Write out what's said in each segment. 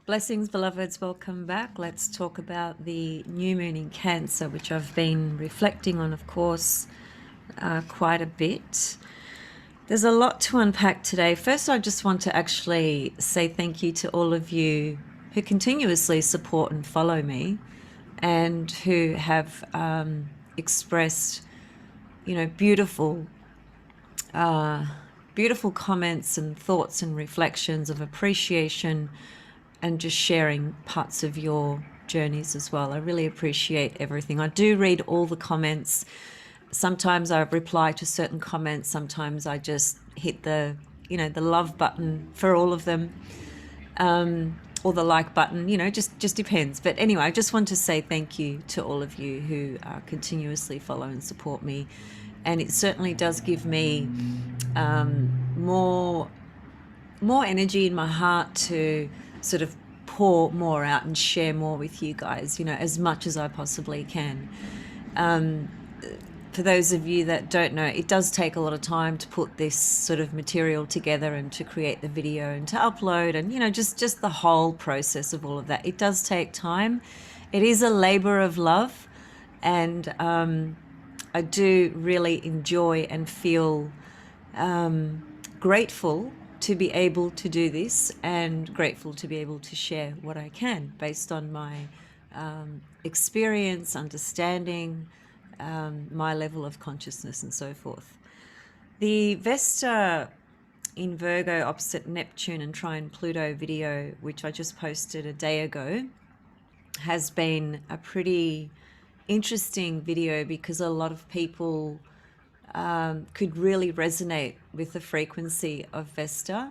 Blessings, beloveds, welcome back. Let's talk about the new moon in Cancer, which I've been reflecting on, of course, quite a bit. There's a lot to unpack today. First, I just want to actually say thank you to all of you who continuously support and follow me and who have expressed, beautiful comments and thoughts and reflections of appreciation and just sharing parts of your journeys as well. I really appreciate everything. I do read all the comments. Sometimes I reply to certain comments. Sometimes I just hit the love button for all of them, or the like button, just depends. But anyway, I just want to say thank you to all of you who continuously follow and support me. And it certainly does give me more energy in my heart to sort of pour more out and share more with you guys, as much as I possibly can. For those of you that don't know, it does take a lot of time to put this sort of material together and to create the video and to upload and, just the whole process of all of that. It does take time. It is a labor of love. And I do really enjoy and feel grateful to be able to do this and grateful to be able to share what I can based on my experience, understanding, my level of consciousness and so forth. The Vesta in Virgo opposite Neptune and trine Pluto video, which I just posted a day ago, has been a pretty interesting video because a lot of people could really resonate with the frequency of Vesta,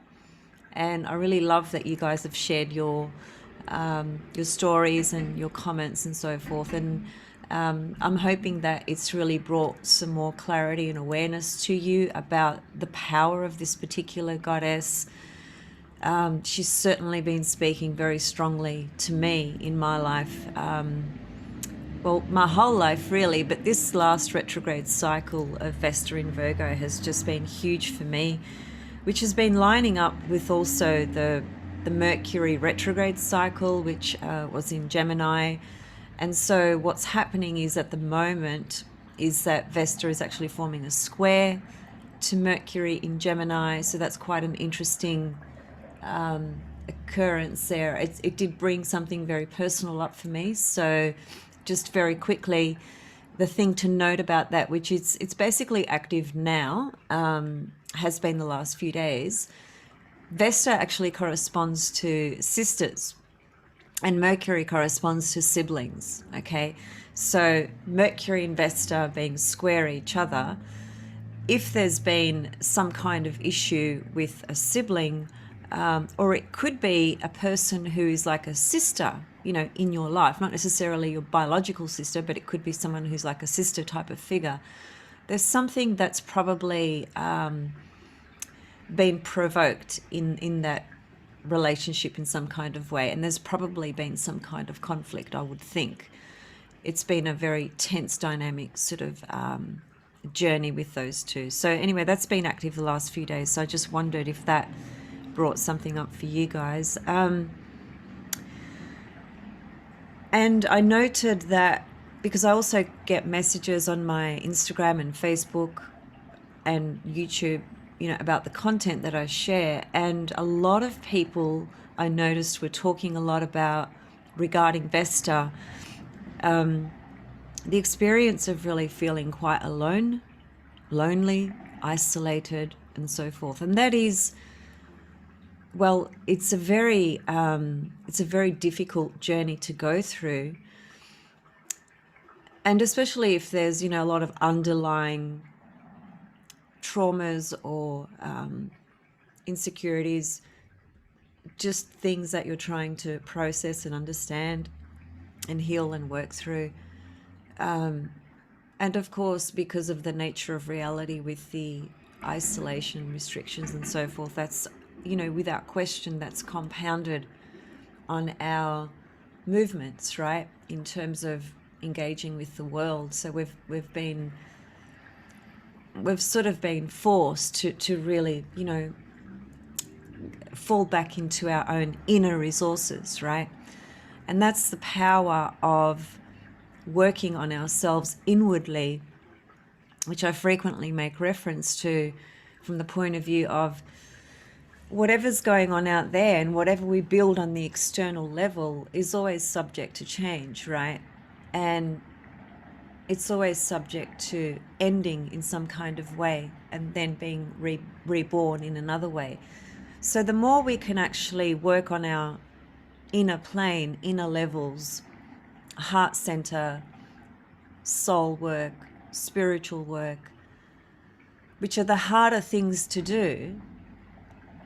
and I really love that you guys have shared your stories and your comments and so forth. And I'm hoping that it's really brought some more clarity and awareness to you about the power of this particular goddess. She's certainly been speaking very strongly to me in my life. Well, my whole life really, but this last retrograde cycle of Vesta in Virgo has just been huge for me, which has been lining up with also the Mercury retrograde cycle, which was in Gemini. And so what's happening is at the moment is that Vesta is actually forming a square to Mercury in Gemini. So that's quite an interesting occurrence there. It did bring something very personal up for me. So just very quickly, the thing to note about that, which it's basically active now, has been the last few days. Vesta actually corresponds to sisters and Mercury corresponds to siblings, okay? So Mercury and Vesta being square each other, if there's been some kind of issue with a sibling, or it could be a person who is like a sister, in your life, not necessarily your biological sister, but it could be someone who's like a sister type of figure. There's something that's probably been provoked in that relationship in some kind of way, and there's probably been some kind of conflict, I would think. It's been a very tense dynamic sort of journey with those two. So anyway, that's been active the last few days, so I just wondered if that brought something up for you guys. And I noted that because I also get messages on my Instagram and Facebook and YouTube, about the content that I share. And a lot of people I noticed were talking a lot about regarding Vesta, the experience of really feeling quite alone, lonely, isolated, and so forth. And that is, well, it's a very difficult journey to go through, and especially if there's a lot of underlying traumas or insecurities, just things that you're trying to process and understand and heal and work through. And of course, because of the nature of reality with the isolation restrictions and so forth, that's without question, that's compounded on our movements, right, in terms of engaging with the world. So we've sort of been forced to really, fall back into our own inner resources, right? And that's the power of working on ourselves inwardly, which I frequently make reference to from the point of view of whatever's going on out there and whatever we build on the external level is always subject to change, right? And it's always subject to ending in some kind of way and then being reborn in another way. So the more we can actually work on our inner plane, inner levels, heart center, soul work, spiritual work, which are the harder things to do,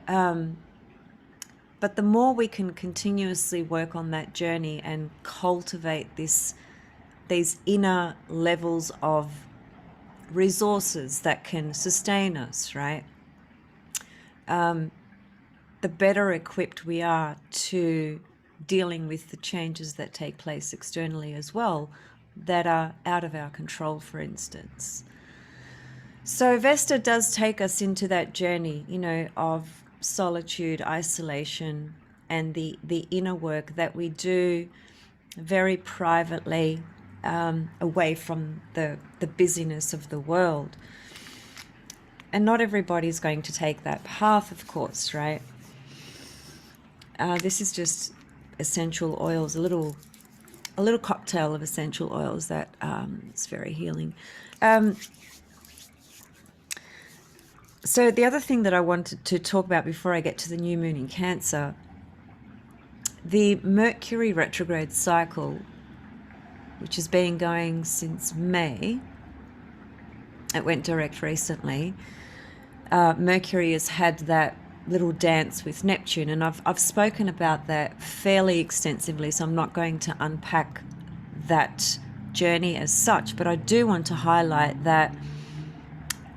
but the more we can continuously work on that journey and cultivate these inner levels of resources that can sustain us, right? The better equipped we are to dealing with the changes that take place externally as well, that are out of our control, for instance. So Vesta does take us into that journey, of solitude, isolation, and the inner work that we do very privately, away from the busyness of the world. And not everybody's going to take that path, of course, right? This is just essential oils, a little cocktail of essential oils that is very healing. So the other thing that I wanted to talk about before I get to the new moon in Cancer, the Mercury retrograde cycle, which has been going since May. It went direct recently. Mercury has had that little dance with Neptune, and I've spoken about that fairly extensively, so I'm not going to unpack that journey as such, but I do want to highlight that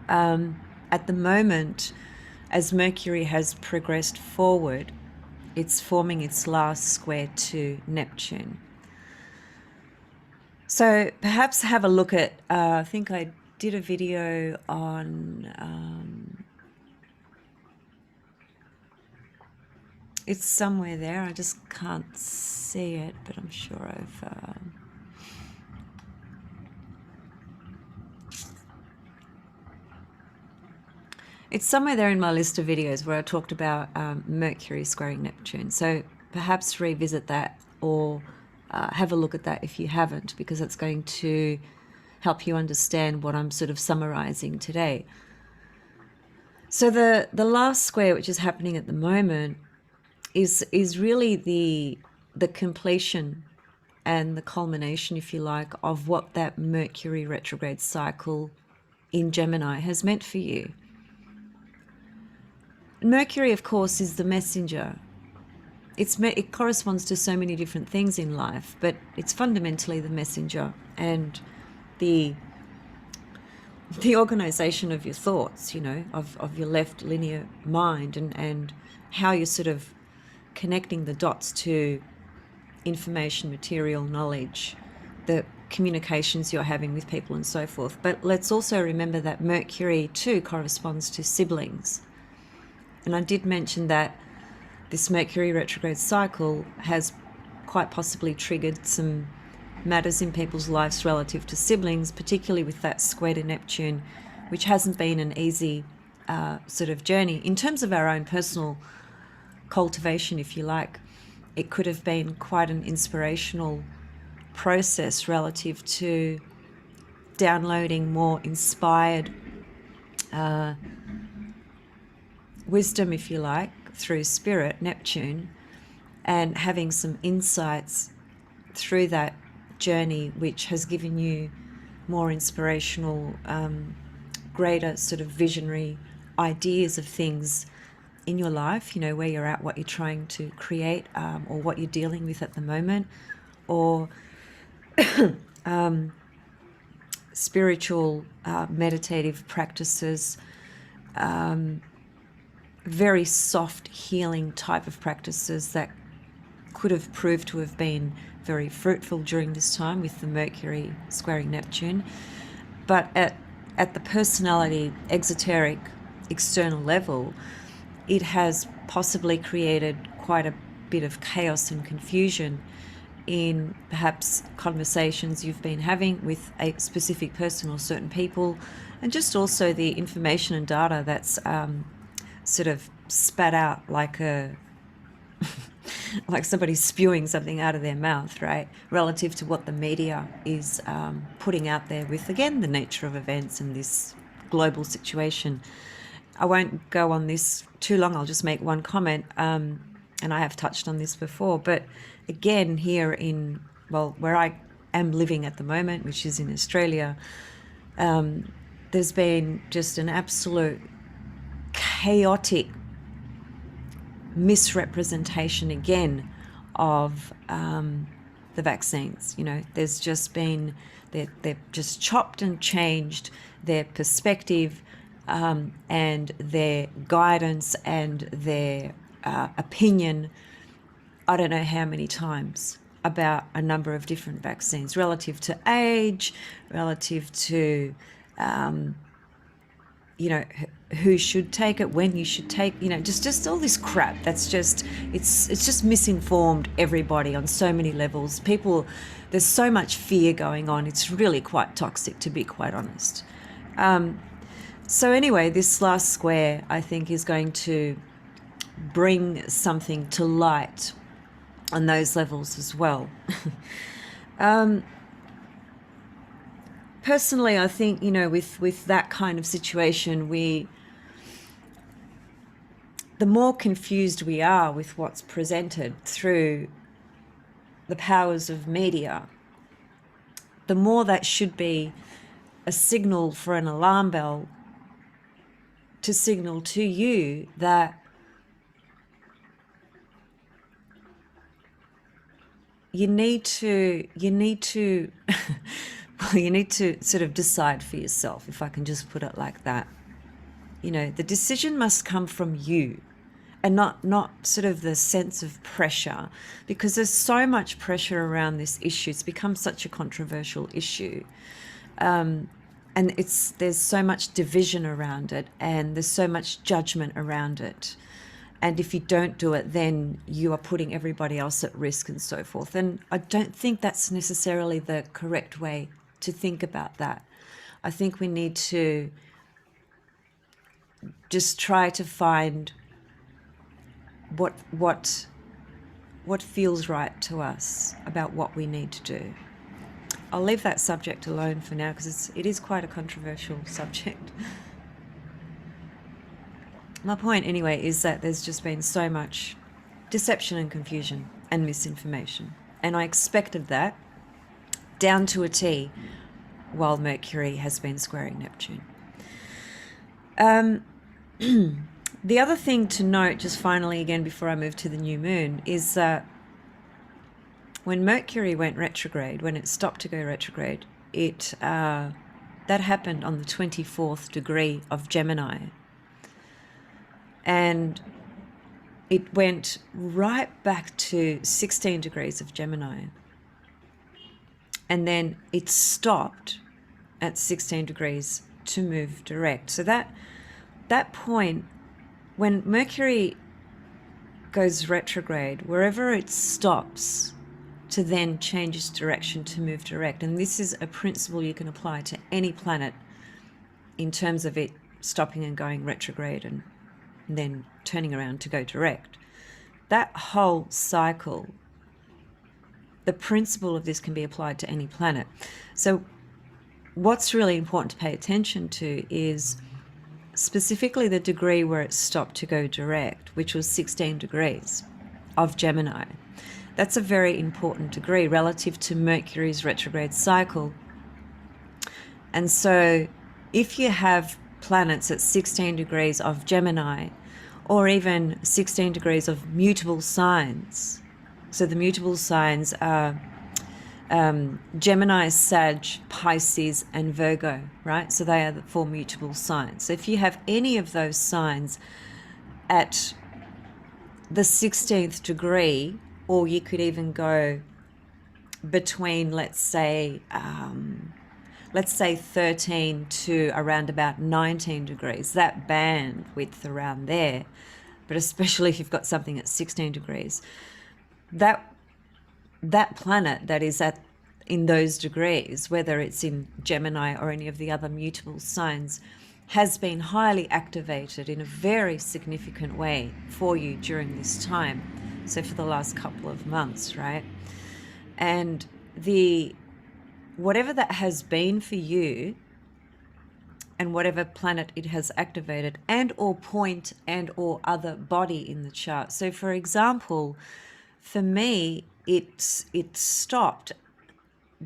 at the moment, as Mercury has progressed forward, it's forming its last square to Neptune. So perhaps have a look at, I think I did a video on, it's somewhere there, I just can't see it, but I'm sure I've... It's somewhere there in my list of videos where I talked about Mercury squaring Neptune. So perhaps revisit that, or have a look at that if you haven't, because it's going to help you understand what I'm sort of summarizing today. So the last square, which is happening at the moment, is really the completion and the culmination, if you like, of what that Mercury retrograde cycle in Gemini has meant for you. Mercury, of course, is the messenger. It corresponds to so many different things in life, but it's fundamentally the messenger and the organization of your thoughts, of your left linear mind, and how you're sort of connecting the dots to information, material, knowledge, the communications you're having with people and so forth. But let's also remember that Mercury too corresponds to siblings. And I did mention that this Mercury retrograde cycle has quite possibly triggered some matters in people's lives relative to siblings, particularly with that square to Neptune, which hasn't been an easy sort of journey. In terms of our own personal cultivation, if you like, it could have been quite an inspirational process relative to downloading more inspired wisdom, if you like, through spirit, Neptune, and having some insights through that journey, which has given you more inspirational, greater sort of visionary ideas of things in your life, where you're at, what you're trying to create, or what you're dealing with at the moment, or spiritual, meditative practices, very soft healing type of practices that could have proved to have been very fruitful during this time with the Mercury squaring Neptune. But at the personality, exoteric, external level, it has possibly created quite a bit of chaos and confusion in perhaps conversations you've been having with a specific person or certain people, and just also the information and data that's sort of spat out like a like somebody spewing something out of their mouth, right? Relative to what the media is putting out there with, again, the nature of events and this global situation. I won't go on this too long. I'll just make one comment. And I have touched on this before, but again, here in, well, where I am living at the moment, which is in Australia, there's been just an absolute chaotic misrepresentation again of the vaccines. You know, there's just been, they've just chopped and changed their perspective and their guidance and their opinion, I don't know how many times, about a number of different vaccines relative to age, relative to you know, who should take it, when you should take, you know, just all this crap. That's just, it's just misinformed everybody on so many levels. People, there's so much fear going on. It's really quite toxic, to be quite honest. So anyway, this last square, I think, is going to bring something to light on those levels as well. Personally, I think, you know, with that kind of situation, the more confused we are with what's presented through the powers of media, the more that should be a signal for an alarm bell to signal to you that you need to well, you need to sort of decide for yourself, if I can just put it like that. You know, the decision must come from you, and not sort of the sense of pressure, because there's so much pressure around this issue. It's become such a controversial issue. And there's so much division around it, and there's so much judgment around it. And if you don't do it, then you are putting everybody else at risk and so forth. And I don't think that's necessarily the correct way to think about that. I think we need to just try to find what feels right to us about what we need to do. I'll leave that subject alone for now, because it is quite a controversial subject. My point anyway is that there's just been so much deception and confusion and misinformation, and I expected that down to a T while Mercury has been squaring Neptune. The other thing to note, just finally again before I move to the new moon, is that when Mercury went retrograde, when it stopped to go retrograde, that happened on the 24th degree of Gemini. And it went right back to 16 degrees of Gemini. And then it stopped at 16 degrees to move direct. So that point, when Mercury goes retrograde, wherever it stops to then change its direction to move direct, and this is a principle you can apply to any planet in terms of it stopping and going retrograde and then turning around to go direct. That whole cycle, the principle of this can be applied to any planet. So what's really important to pay attention to is specifically the degree where it stopped to go direct, which was 16 degrees of Gemini. That's a very important degree relative to Mercury's retrograde cycle. And so if you have planets at 16 degrees of Gemini, or even 16 degrees of mutable signs, so the mutable signs are Gemini, Sag, Pisces, and Virgo, right? So they are the 4 mutable signs. So if you have any of those signs at the 16th degree, or you could even go between, let's say 13 to around about 19 degrees, that bandwidth around there, but especially if you've got something at 16 degrees, that planet that is at in those degrees, whether it's in Gemini or any of the other mutable signs, has been highly activated in a very significant way for you during this time. So for the last couple of months, right? And whatever that has been for you, and whatever planet it has activated, and or point and or other body in the chart. So for example, for me, it stopped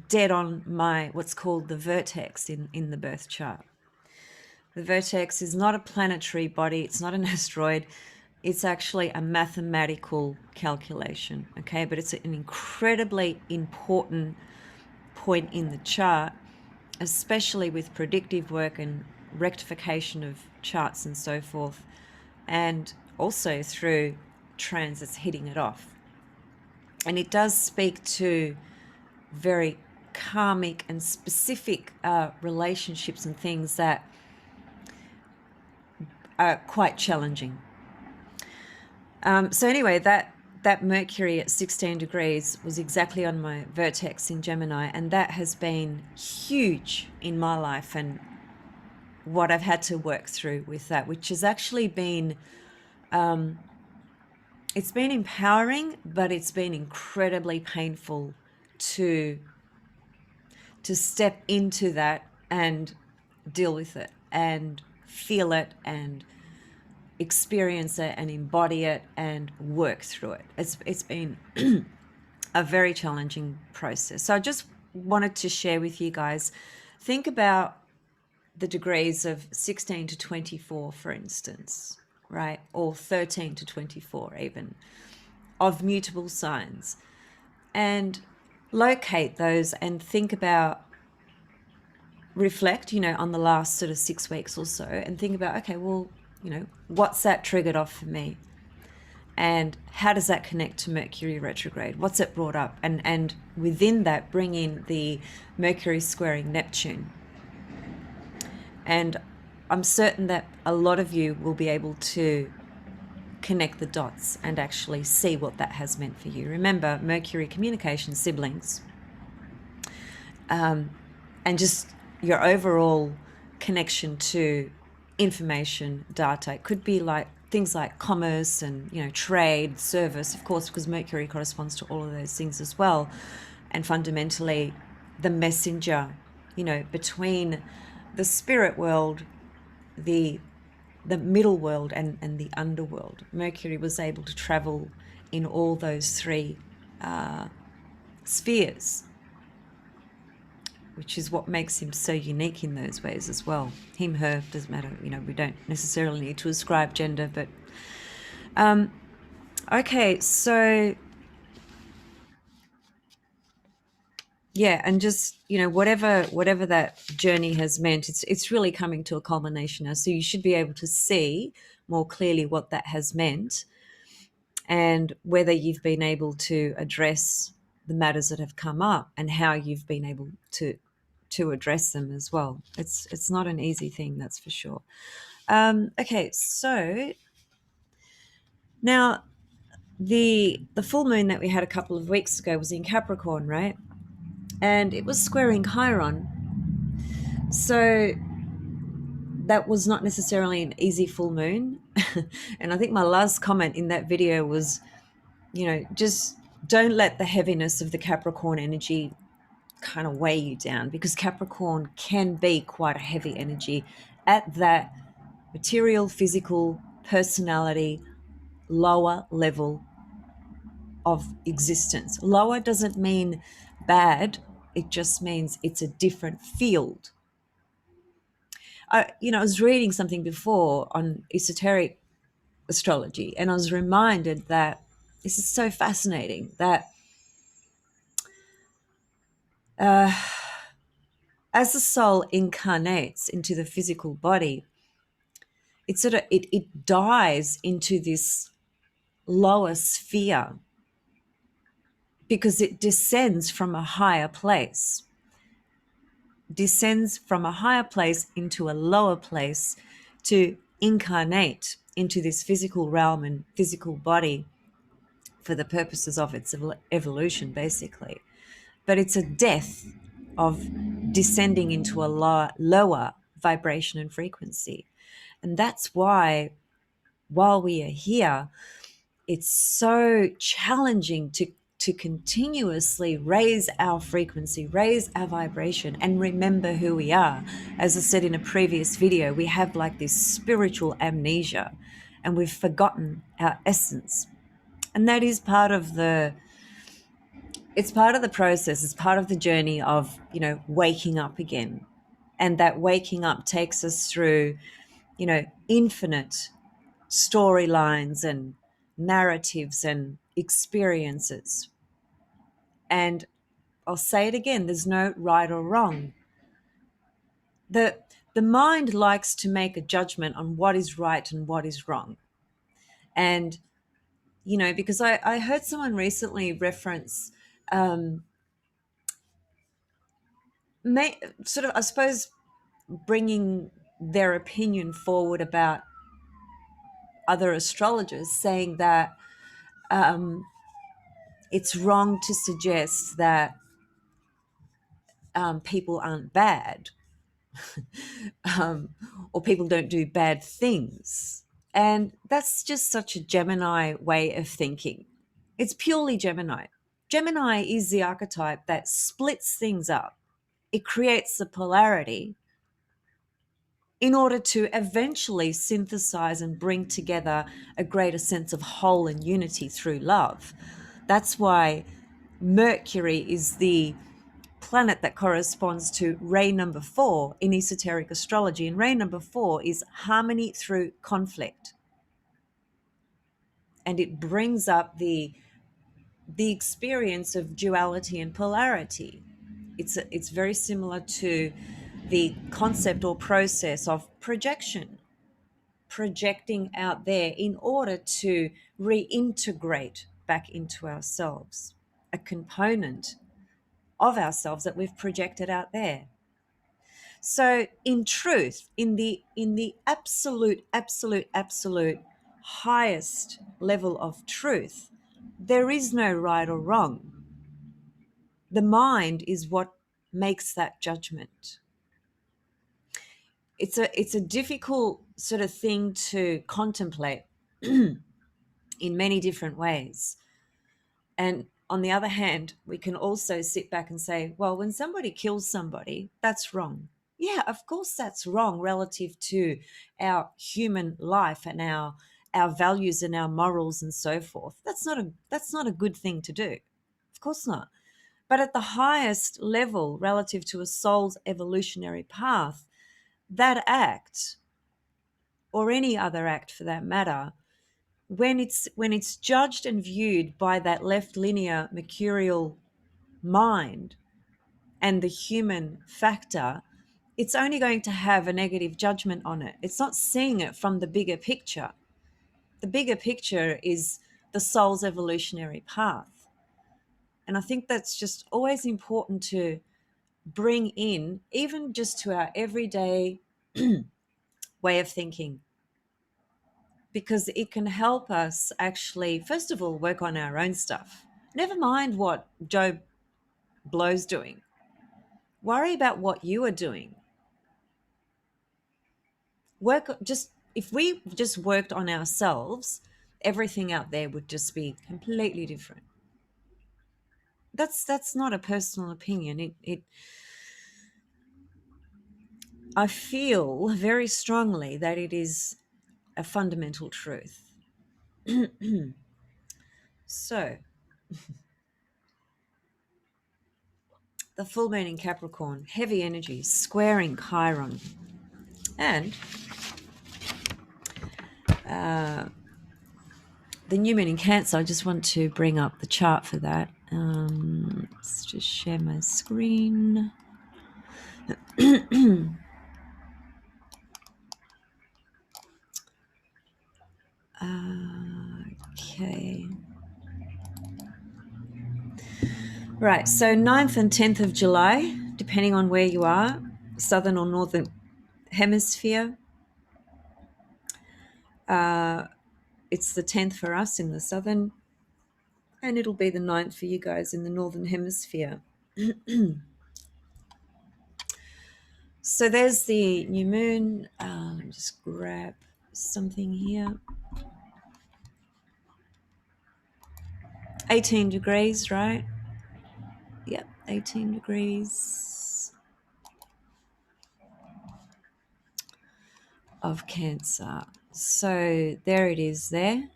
dead on my what's called the vertex in the birth chart. The vertex is not a planetary body, it's not an asteroid, it's actually a mathematical calculation, okay? But it's an incredibly important point in the chart, especially with predictive work and rectification of charts and so forth, and also through transits hitting it off. And it does speak to very karmic and specific relationships and things that are quite challenging. So anyway, that Mercury at 16 degrees was exactly on my vertex in Gemini, and that has been huge in my life and what I've had to work through with that, which has actually been, it's been empowering, but it's been incredibly painful to step into that and deal with it and feel it and experience it and embody it and work through it. It's been a very challenging process. So I just wanted to share with you guys, think about the degrees of 16 to 24, for instance, right? Or 13 to 24 even, of mutable signs, and locate those and think about, reflect, on the last sort of 6 weeks or so, and think about, okay, well, what's that triggered off for me? And how does that connect to Mercury retrograde? What's it brought up? And within that, bring in the Mercury squaring Neptune. And I'm certain that a lot of you will be able to connect the dots and actually see what that has meant for you. Remember, Mercury, communication, siblings, and just your overall connection to information, data. It could be like things like commerce and trade, service, of course, because Mercury corresponds to all of those things as well. And fundamentally, the messenger, between the spirit world, the middle world, and the underworld. Mercury was able to travel in all those three spheres, which is what makes him so unique in those ways as well. Him, her, doesn't matter. We don't necessarily need to ascribe gender, but okay, so yeah, and just whatever that journey has meant, it's really coming to a culmination now. So you should be able to see more clearly what that has meant, and whether you've been able to address the matters that have come up and how you've been able to address them as well. It's not an easy thing, that's for sure. Okay, so now the full moon that we had a couple of weeks ago was in Capricorn, right? And it was squaring Chiron. So that was not necessarily an easy full moon. And I think my last comment in that video was, just don't let the heaviness of the Capricorn energy kind of weigh you down, because Capricorn can be quite a heavy energy at that material, physical, personality, lower level of existence. Lower doesn't mean bad, it just means it's a different field. I was reading something before on esoteric astrology, and I was reminded that this is so fascinating, that as the soul incarnates into the physical body, it dies into this lower sphere because it descends from a higher place into a lower place to incarnate into this physical realm and physical body for the purposes of its evolution, basically. But it's a death of descending into a lower vibration and frequency. And that's why, while we are here, it's so challenging to continuously raise our frequency, raise our vibration, and remember who we are. As I said in a previous video, we have like this spiritual amnesia, and we've forgotten our essence. And that is part of the process. It's part of the journey of, waking up again. And that waking up takes us through, infinite storylines and narratives and experiences. And I'll say it again, there's no right or wrong. The mind likes to make a judgment on what is right and what is wrong. And, because I heard someone recently reference sort of, I suppose, bringing their opinion forward about other astrologers, saying that it's wrong to suggest that people aren't bad, or people don't do bad things. And that's just such a Gemini way of thinking. It's purely Gemini. Gemini is the archetype that splits things up. It creates the polarity in order to eventually synthesize and bring together a greater sense of whole and unity through love. That's why Mercury is the planet that corresponds to ray number 4 in esoteric astrology. And ray number 4 is harmony through conflict. And it brings up the experience of duality and polarity. It's very similar to the concept or process of projection, projecting out there in order to reintegrate back into ourselves, a component of ourselves that we've projected out there. So in truth, in the absolute highest level of truth, there is no right or wrong. The mind is what makes that judgment. It's a difficult sort of thing to contemplate in many different ways. And on the other hand, we can also sit back and say, well, when somebody kills somebody, that's wrong. Yeah, of course that's wrong relative to our human life and our values and our morals and so forth. That's not a good thing to do. Of course not. But at the highest level relative to a soul's evolutionary path, that act, or any other act for that matter, when it's judged and viewed by that left linear mercurial mind and the human factor, it's only going to have a negative judgment on it. It's not seeing it from the bigger picture. The bigger picture is the soul's evolutionary path. And I think that's just always important to bring in, even just to our everyday way of thinking, because it can help us actually, first of all, work on our own stuff. Never mind what Joe Blow's doing. Worry about what you are doing. If we just worked on ourselves, everything out there would just be completely different. That's not a personal opinion. I feel very strongly that it is a fundamental truth. So, the full moon in Capricorn, heavy energy, squaring Chiron. And the new moon in Cancer, I just want to bring up the chart for that. Let's just share my screen. Okay. Right, so 9th and 10th of July, depending on where you are, southern or northern hemisphere. It's the 10th for us in the southern, and it'll be the 9th for you guys in the northern hemisphere. So there's the new moon. Let me just grab something here. 18 degrees, right? Yep, 18 degrees of Cancer. So there it is there.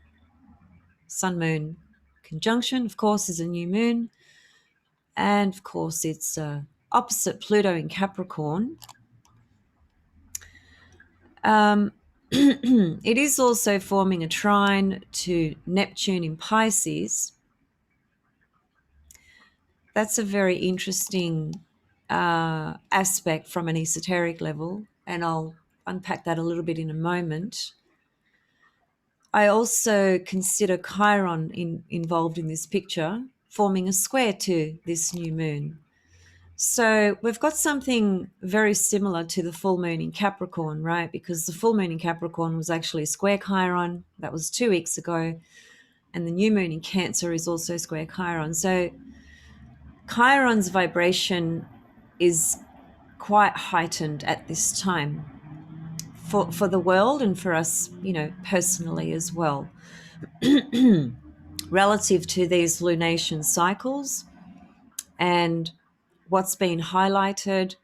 Sun moon conjunction, of course, is a new moon. And of course, it's opposite Pluto in Capricorn. It is also forming a trine to Neptune in Pisces. That's a very interesting aspect from an esoteric level, and I'll unpack that a little bit in a moment. I also consider Chiron involved in this picture, forming a square to this new moon. So we've got something very similar to the full moon in Capricorn, right? Because the full moon in Capricorn was actually square Chiron. That was 2 weeks ago. And the new moon in Cancer is also square Chiron. So Chiron's vibration is quite heightened at this time for the world and for us, personally as well. Relative to these lunation cycles and what's been highlighted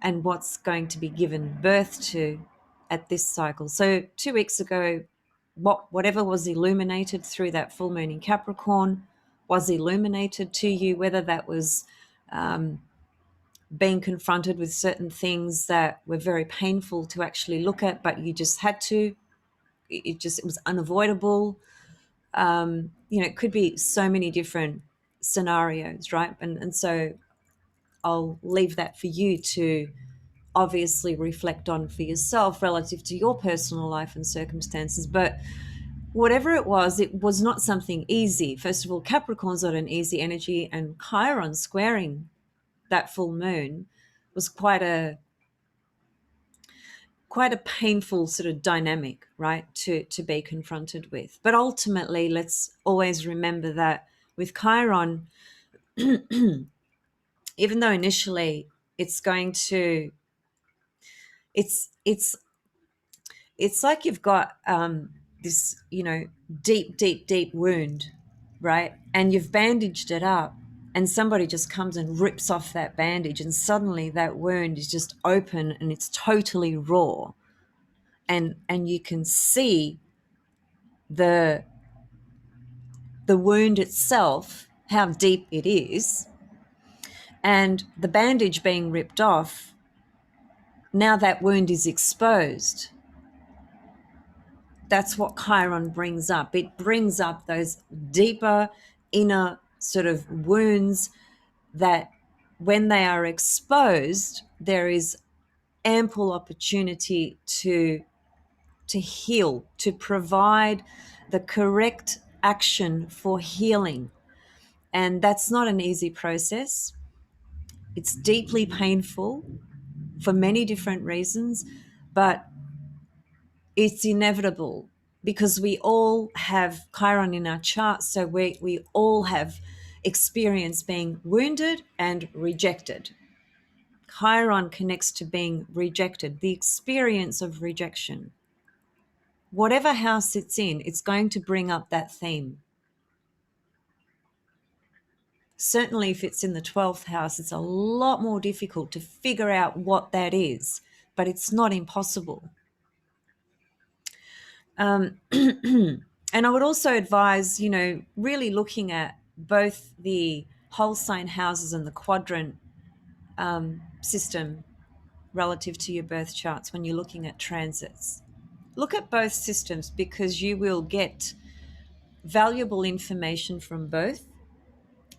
and what's going to be given birth to at this cycle. So 2 weeks ago, whatever was illuminated through that full moon in Capricorn was illuminated to you, whether that was being confronted with certain things that were very painful to actually look at, but you just had to. It was unavoidable. It could be so many different scenarios, right? And so I'll leave that for you to obviously reflect on for yourself relative to your personal life and circumstances. But whatever it was not something easy. First of all, Capricorn's not an easy energy, and Chiron squaring that full moon was quite a painful sort of dynamic, right, to be confronted with. But ultimately, let's always remember that with Chiron, even though initially it's going to, it's like you've got this, deep wound, right? And you've bandaged it up, and somebody just comes and rips off that bandage, and suddenly that wound is just open and it's totally raw. And you can see the wound itself, how deep it is, and the bandage being ripped off. Now that wound is exposed. That's what Chiron brings up. It brings up those deeper inner sort of wounds that when they are exposed, there is ample opportunity to heal, to provide the correct action for healing. And that's not an easy process. It's deeply painful for many different reasons, but it's inevitable because we all have Chiron in our chart. So we all have experience being wounded and rejected. Chiron connects to being rejected, the experience of rejection. Whatever house it's in, it's going to bring up that theme. Certainly if it's in the 12th house, it's a lot more difficult to figure out what that is, but it's not impossible. And I would also advise, really looking at both the whole sign houses and the quadrant system relative to your birth charts when you're looking at transits. Look at both systems because you will get valuable information from both.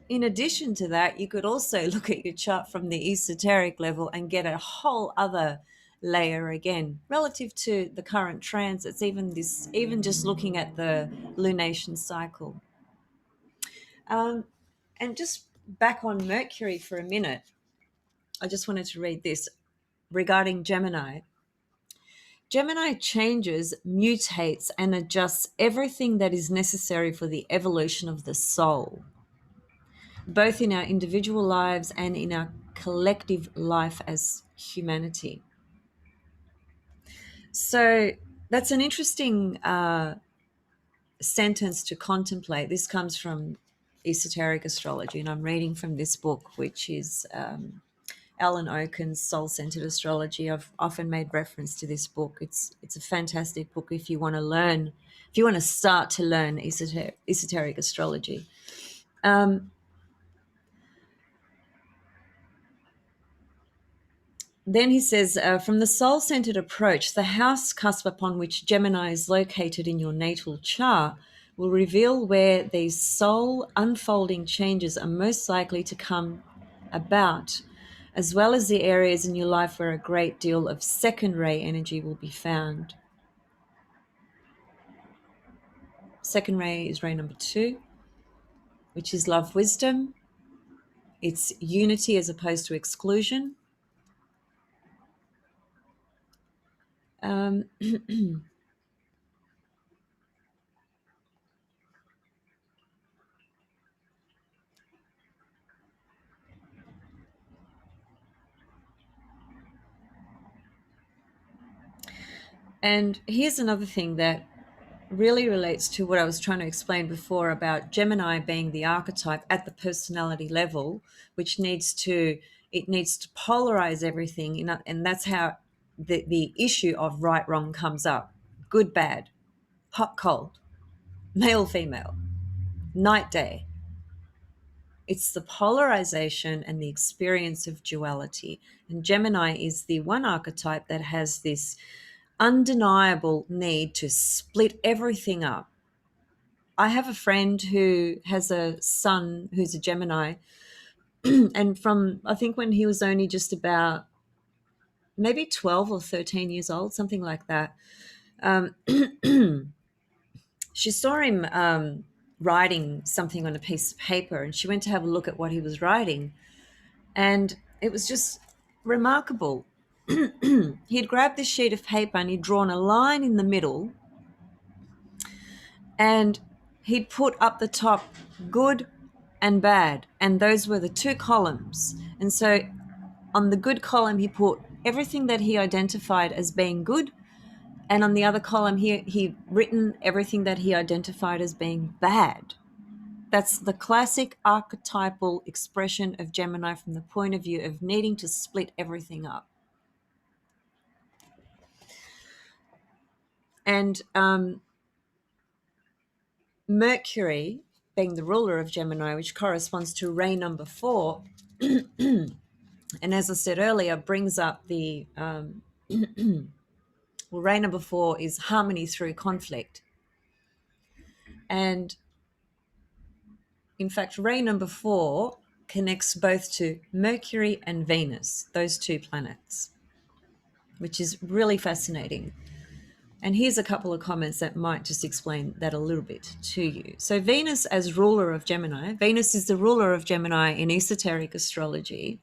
In addition to that, you could also look at your chart from the esoteric level and get a whole other layer again relative to the current transits, even just looking at the lunation cycle. And just back on Mercury for a minute, I just wanted to read this regarding Gemini. Gemini changes, mutates, and adjusts everything that is necessary for the evolution of the soul, both in our individual lives and in our collective life as humanity. So that's an interesting sentence to contemplate. This comes from Esoteric Astrology, and I'm reading from this book, which is Alan Oken's Soul-Centered Astrology. I've often made reference to this book. It's a fantastic book if you want to learn, if you want to start to learn esoteric astrology. Then he says, from the soul-centered approach, the house cusp upon which Gemini is located in your natal chart will reveal where these soul unfolding changes are most likely to come about, as well as the areas in your life where a great deal of second ray energy will be found. Second ray is ray number 2, which is love wisdom. It's unity as opposed to exclusion. Um, and here's another thing that really relates to what I was trying to explain before about Gemini being the archetype at the personality level, which needs to polarize everything, and that's how the issue of right wrong comes up. Good, bad, hot, cold, male, female, night, day. It's the polarization and the experience of duality. And Gemini is the one archetype that has this undeniable need to split everything up. I have a friend who has a son who's a Gemini, and from I think when he was only just about maybe 12 or 13 years old, something like that, um, she saw him writing something on a piece of paper, and she went to have a look at what he was writing, and it was just remarkable. He'd grabbed this sheet of paper and he'd drawn a line in the middle, and he'd put up the top good and bad, and those were the two columns. And so on the good column, he put everything that he identified as being good, and on the other column, he written everything that he identified as being bad. That's the classic archetypal expression of Gemini from the point of view of needing to split everything up. And Mercury, being the ruler of Gemini, which corresponds to ray number 4, and as I said earlier, brings up the well, ray number 4 is harmony through conflict. And in fact, ray number 4 connects both to Mercury and Venus, those two planets, which is really fascinating. And here's a couple of comments that might just explain that a little bit to you. So Venus as ruler of Gemini, Venus is the ruler of Gemini in esoteric astrology,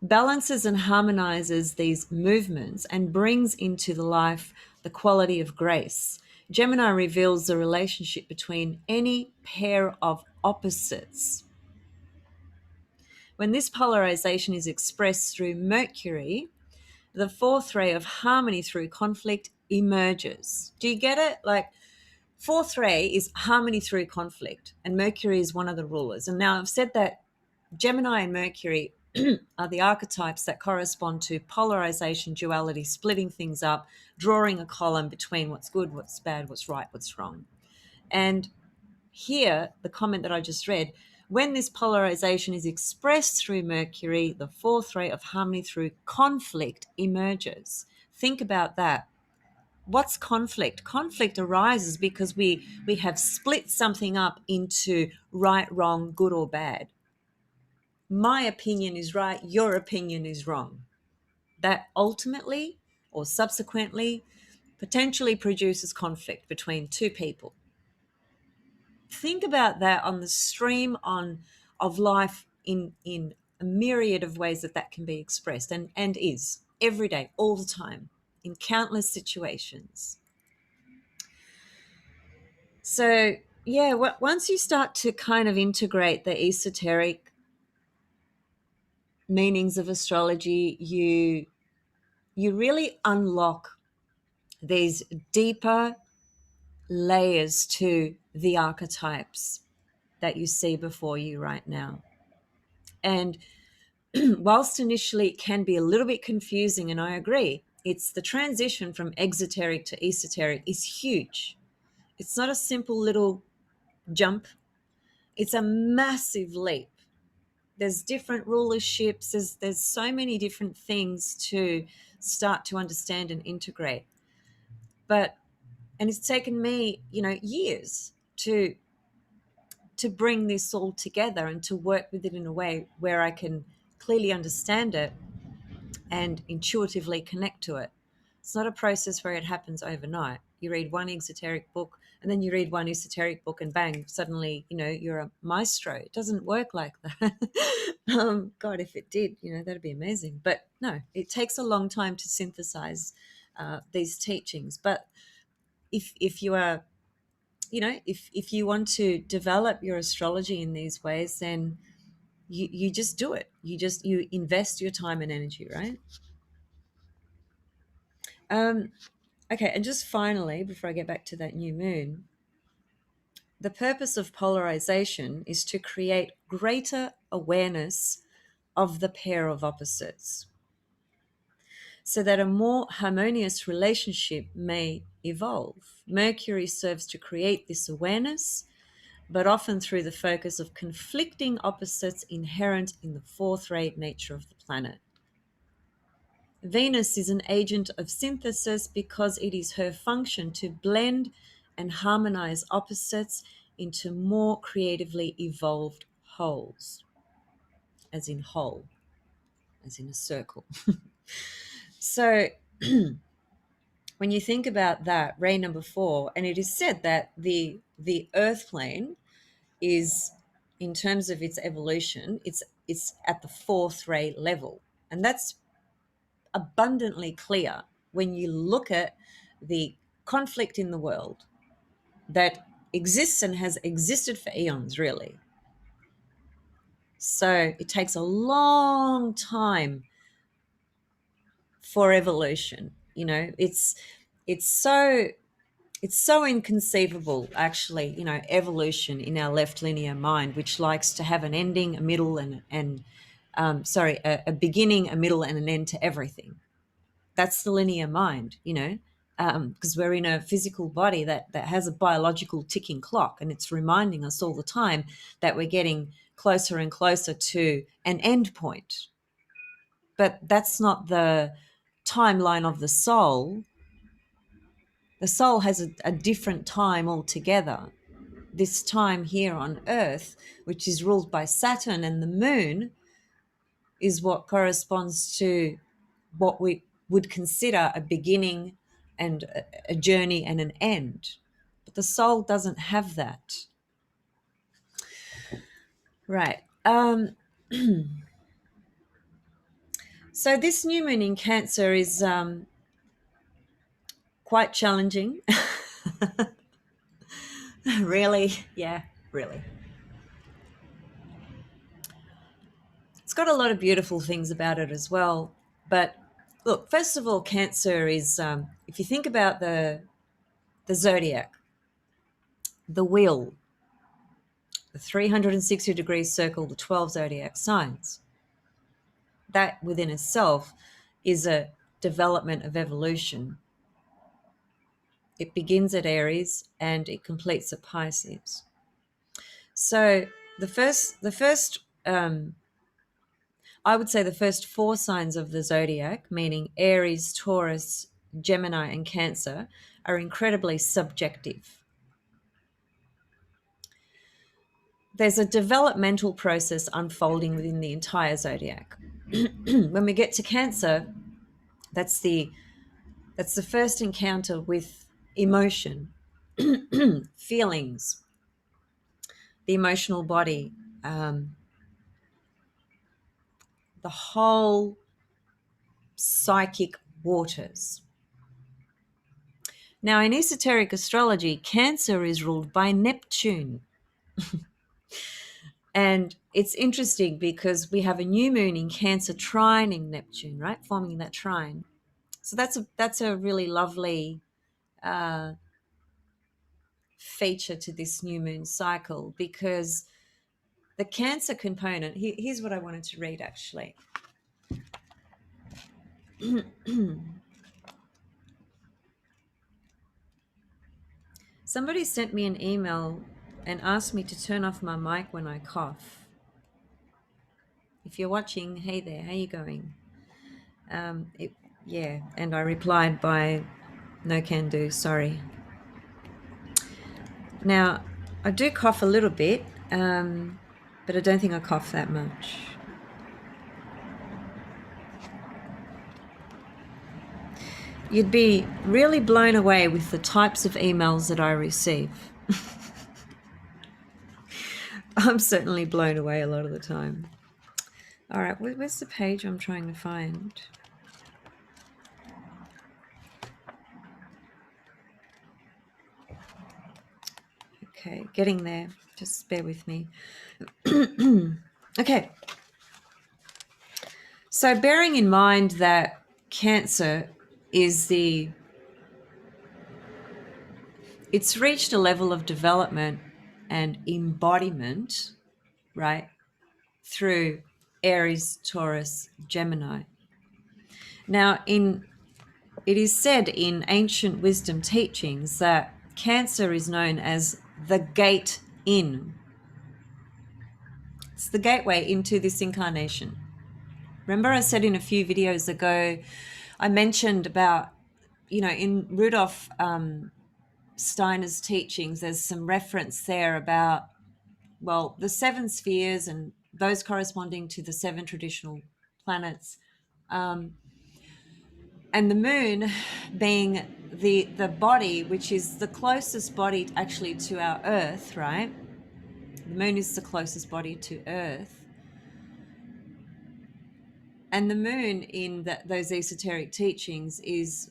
balances and harmonizes these movements and brings into the life the quality of grace. Gemini reveals the relationship between any pair of opposites. When this polarization is expressed through Mercury, the fourth ray of harmony through conflict emerges. Do you get it? Like, fourth ray is harmony through conflict, and Mercury is one of the rulers. And now I've said that Gemini and Mercury are the archetypes that correspond to polarization, duality, splitting things up, drawing a column between what's good, what's bad, what's right, what's wrong. And here, the comment that I just read, when this polarization is expressed through Mercury, the fourth ray of harmony through conflict emerges. Think about that. What's conflict? Conflict arises because we have split something up into right, wrong, good or bad. My opinion is right, your opinion is wrong. That ultimately or subsequently potentially produces conflict between two people. Think about that on the stream of life in a myriad of ways that can be expressed and is every day, all the time, in countless situations. So, yeah, once you start to kind of integrate the esoteric meanings of astrology, you really unlock these deeper layers to the archetypes that you see before you right now. And whilst initially it can be a little bit confusing, and I agree, it's the transition from exoteric to esoteric is huge. It's not a simple little jump. It's a massive leap. There's different rulerships. There's so many different things to start to understand and integrate. And it's taken me, years to bring this all together and to work with it in a way where I can clearly understand it and intuitively connect to it. It's not a process where it happens overnight. You read one exoteric book and then you read one esoteric book and bang, suddenly, you're a maestro. It doesn't work like that. God, if it did, that'd be amazing. But no, it takes a long time to synthesize these teachings. But if you are, if you want to develop your astrology in these ways, then you just do it. You invest your time and energy, right? Okay, and just finally, before I get back to that new moon, the purpose of polarization is to create greater awareness of the pair of opposites so that a more harmonious relationship may evolve. Mercury serves to create this awareness, but often through the focus of conflicting opposites inherent in the fourth-rate nature of the planet. Venus is an agent of synthesis because it is her function to blend and harmonize opposites into more creatively evolved wholes, as in whole, as in a circle. So when you think about that, ray number 4, and it is said that the earth plane is, in terms of its evolution, it's at the fourth ray level. And that's abundantly clear when you look at the conflict in the world that exists and has existed for eons, really. So it takes a long time for evolution. It's so inconceivable, actually, evolution in our left linear mind, which likes to have an ending, a middle, a beginning, a middle, and an end to everything. That's the linear mind, because we're in a physical body that has a biological ticking clock, and it's reminding us all the time that we're getting closer and closer to an end point. But that's not the timeline of the soul. The soul has a different time altogether. This time here on Earth, which is ruled by Saturn and the moon, is what corresponds to what we would consider a beginning and a journey and an end. But the soul doesn't have that. Right. So this new moon in Cancer is quite challenging. Really? Yeah, really. It's got a lot of beautiful things about it as well. But look, first of all, Cancer is, if you think about the zodiac, the wheel, the 360-degree circle, the 12 zodiac signs, that within itself is a development of evolution. It begins at Aries and it completes at Pisces. So I would say the first 4 signs of the zodiac, meaning Aries, Taurus, Gemini, and Cancer, are incredibly subjective. There's a developmental process unfolding within the entire zodiac. When we get to Cancer, that's the first encounter with emotion, feelings, the emotional body, the whole psychic waters. Now, in esoteric astrology, Cancer is ruled by Neptune. And it's interesting because we have a new moon in Cancer trining Neptune, right? Forming that trine. So that's a really lovely uh, feature to this new moon cycle, because the Cancer component, here's what I wanted to read actually. Somebody sent me an email and asked me to turn off my mic when I cough. If you're watching, hey there, how you going? Yeah, and I replied by no can do, sorry. Now, I do cough a little bit, but I don't think I cough that much. You'd be really blown away with the types of emails that I receive. I'm certainly blown away a lot of the time. All right, where's the page I'm trying to find? Okay, getting there. Just bear with me. Okay. So bearing in mind that Cancer is it's reached a level of development and embodiment, right, through Aries, Taurus, Gemini. Now, it is said in ancient wisdom teachings that Cancer is known as the gate in. It's the gateway into this incarnation. Remember I said in a few videos ago, I mentioned about, in Rudolf Steiner's teachings, there's some reference there about, well, the seven spheres and those corresponding to the seven traditional planets, and the moon being the body, which is the closest body actually to our Earth, right? The moon is the closest body to Earth. And the moon in those esoteric teachings is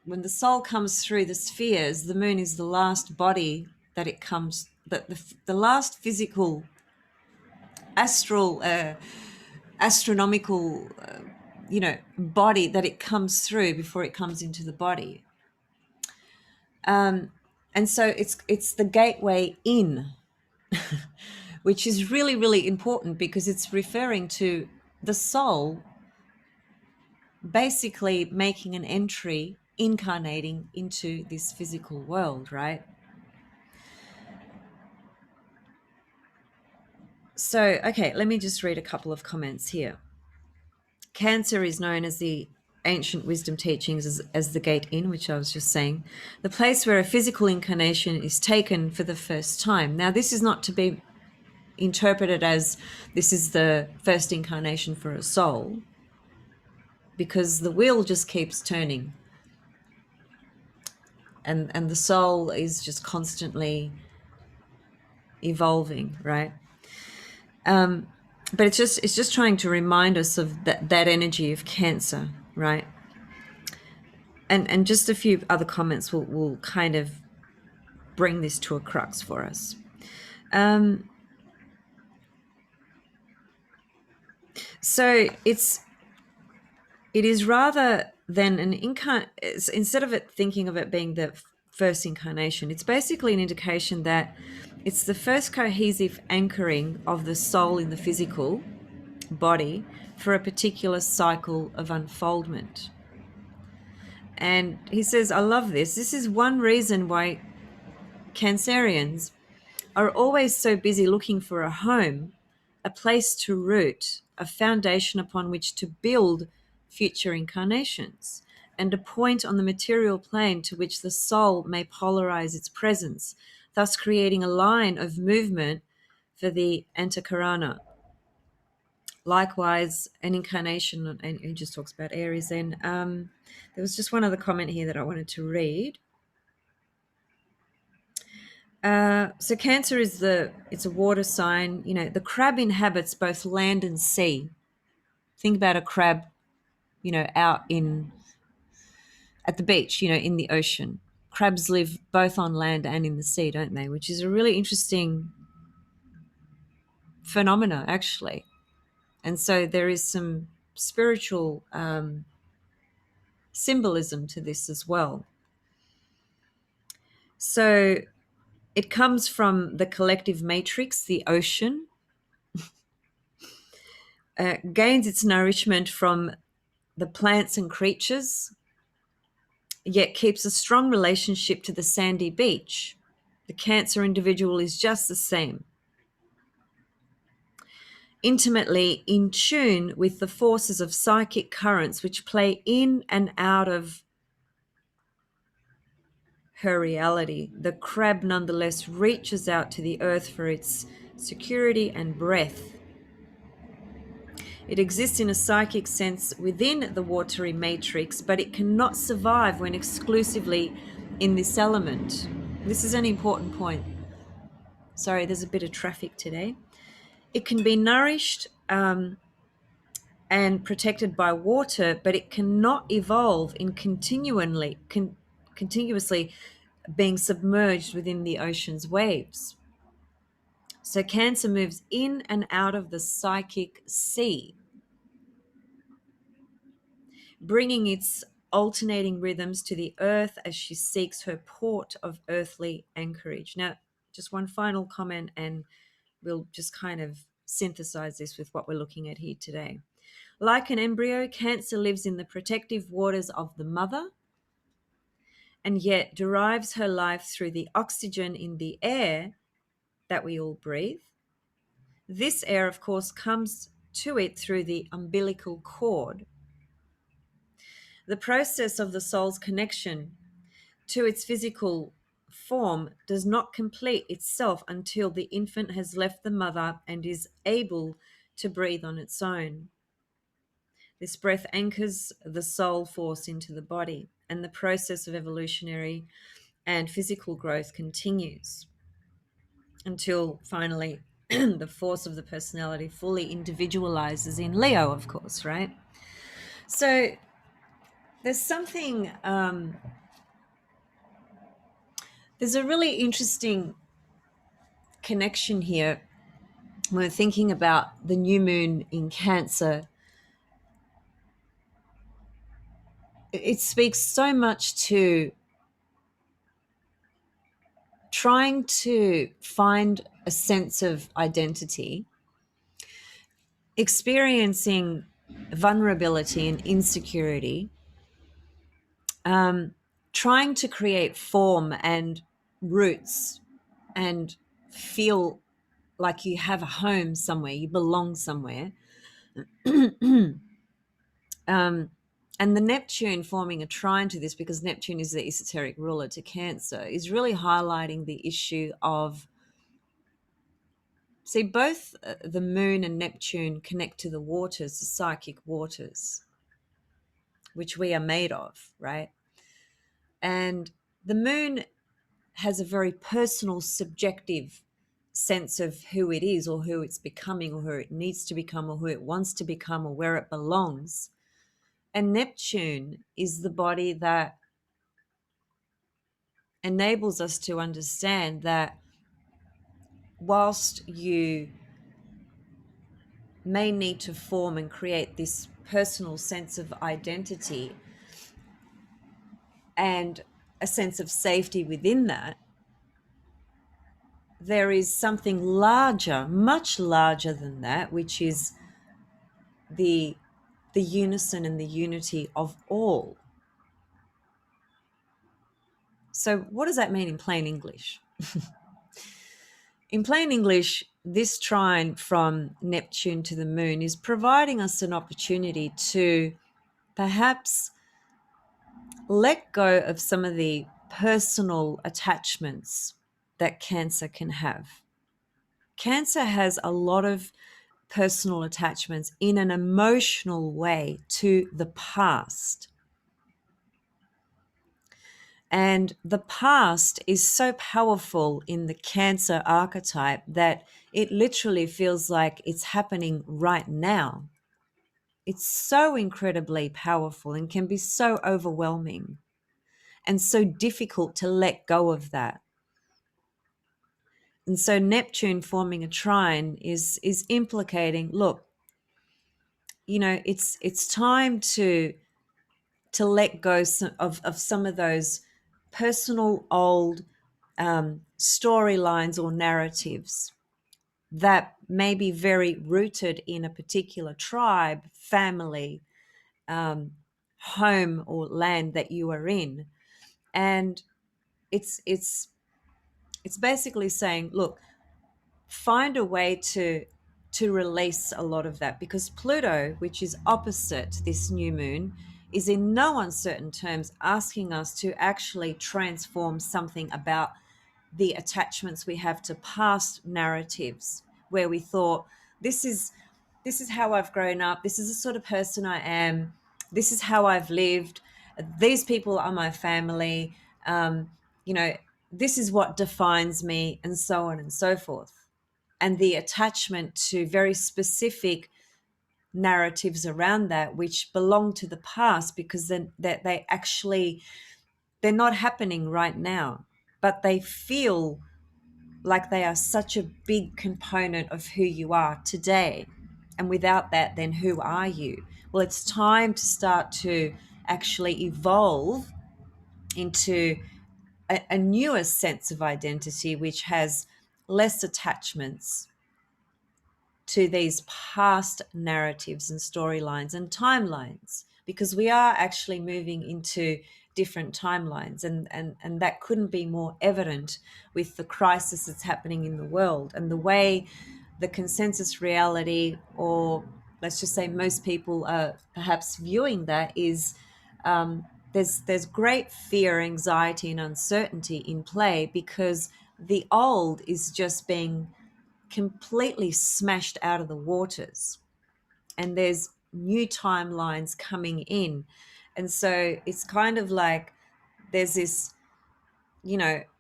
when the soul comes through the spheres, the moon is the last body that it comes, the last physical, astronomical, body that it comes through before it comes into the body. And so it's the gateway in, which is really, really important because it's referring to the soul basically making an entry, incarnating into this physical world, right? So, okay, let me just read a couple of comments here. Cancer is known as the ancient wisdom teachings as the gate in, which I was just saying, the place where a physical incarnation is taken for the first time. Now, this is not to be interpreted as this is the first incarnation for a soul, because the wheel just keeps turning. And the soul is just constantly evolving, right? But it's just trying to remind us of that energy of Cancer, right? And just a few other comments will kind of bring this to a crux for us. So it is rather than instead of it thinking of it being the first incarnation, it's basically an indication that it's the first cohesive anchoring of the soul in the physical body for a particular cycle of unfoldment. And he says, I love this. This is one reason why Cancerians are always so busy looking for a home, a place to root, a foundation upon which to build future incarnations, and a point on the material plane to which the soul may polarize its presence, thus creating a line of movement for the Antakarana. Likewise, an incarnation, and he just talks about Aries then. There was just one other comment here that I wanted to read. So Cancer is it's a water sign. The crab inhabits both land and sea. Think about a crab, out at the beach, in the ocean. crabs live both on land and in the sea, don't they? Which is a really interesting phenomena, actually. And so there is some spiritual symbolism to this as well. So it comes from the collective matrix, the ocean, gains its nourishment from the plants and creatures, yet keeps a strong relationship to the sandy beach. The Cancer individual is just the same, intimately in tune with the forces of psychic currents which play in and out of her reality. The crab nonetheless reaches out to the earth for its security and breath. It exists in a psychic sense within the watery matrix, but it cannot survive when exclusively in this element. This is an important point. Sorry, there's a bit of traffic today. It can be nourished and protected by water, but it cannot evolve in continuously being submerged within the ocean's waves. So Cancer moves in and out of the psychic sea, bringing its alternating rhythms to the earth as she seeks her port of earthly anchorage. Now, just one final comment, and we'll just kind of synthesize this with what we're looking at here today. Like an embryo, Cancer lives in the protective waters of the mother and yet derives her life through the oxygen in the air that we all breathe. This air, of course, comes to it through the umbilical cord. The process of the soul's connection to its physical form does not complete itself until the infant has left the mother and is able to breathe on its own. This breath anchors the soul force into the body, and the process of evolutionary and physical growth continues until finally the force of the personality fully individualizes in Leo, of course, right? So there's something, there's a really interesting connection here when we're thinking about the new moon in Cancer. It speaks so much to trying to find a sense of identity, experiencing vulnerability and insecurity, trying to create form and roots and feel like you have a home somewhere, you belong somewhere. And the Neptune forming a trine to this, because Neptune is the esoteric ruler to Cancer, is really highlighting the issue of, see, both the moon and Neptune connect to the waters, the psychic waters, which we are made of, right? And the moon has a very personal, subjective sense of who it is or who it's becoming or who it needs to become or who it wants to become or where it belongs. And Neptune is the body that enables us to understand that whilst you may need to form and create this personal sense of identity and a sense of safety within that, there is something larger, much larger than that, which is the unison and the unity of all. So what does that mean in plain English? In plain English, this trine from Neptune to the moon is providing us an opportunity to perhaps let go of some of the personal attachments that Cancer can have. Cancer has a lot of personal attachments in an emotional way to the past. And the past is so powerful in the Cancer archetype that it literally feels like it's happening right now. It's so incredibly powerful and can be so overwhelming. and so difficult to let go of that. And so Neptune forming a trine is implicating, look, it's time to let go of some of those personal old storylines or narratives that may be very rooted in a particular tribe, family, home or land that you are in. And it's basically saying, look, find a way to release a lot of that, because Pluto, which is opposite this new moon, is in no uncertain terms asking us to actually transform something about the attachments we have to past narratives, where we thought, this is how I've grown up, this is the sort of person I am, this is how I've lived, these people are my family, you know this is what defines me, and so on and so forth. And the attachment to very specific narratives around that, which belong to the past, because then that they actually, they're not happening right now, but they feel like they are such a big component of who you are today. And without that, then who are you? Well, it's time to start to actually evolve into a newer sense of identity, which has less attachments to these past narratives and storylines and timelines, because we are actually moving into different timelines, and that couldn't be more evident with the crisis that's happening in the world, and the way the consensus reality, or let's just say most people are perhaps viewing that, is there's great fear, anxiety, and uncertainty in play, because the old is just being completely smashed out of the waters, and there's new timelines coming in. And so it's kind of like there's this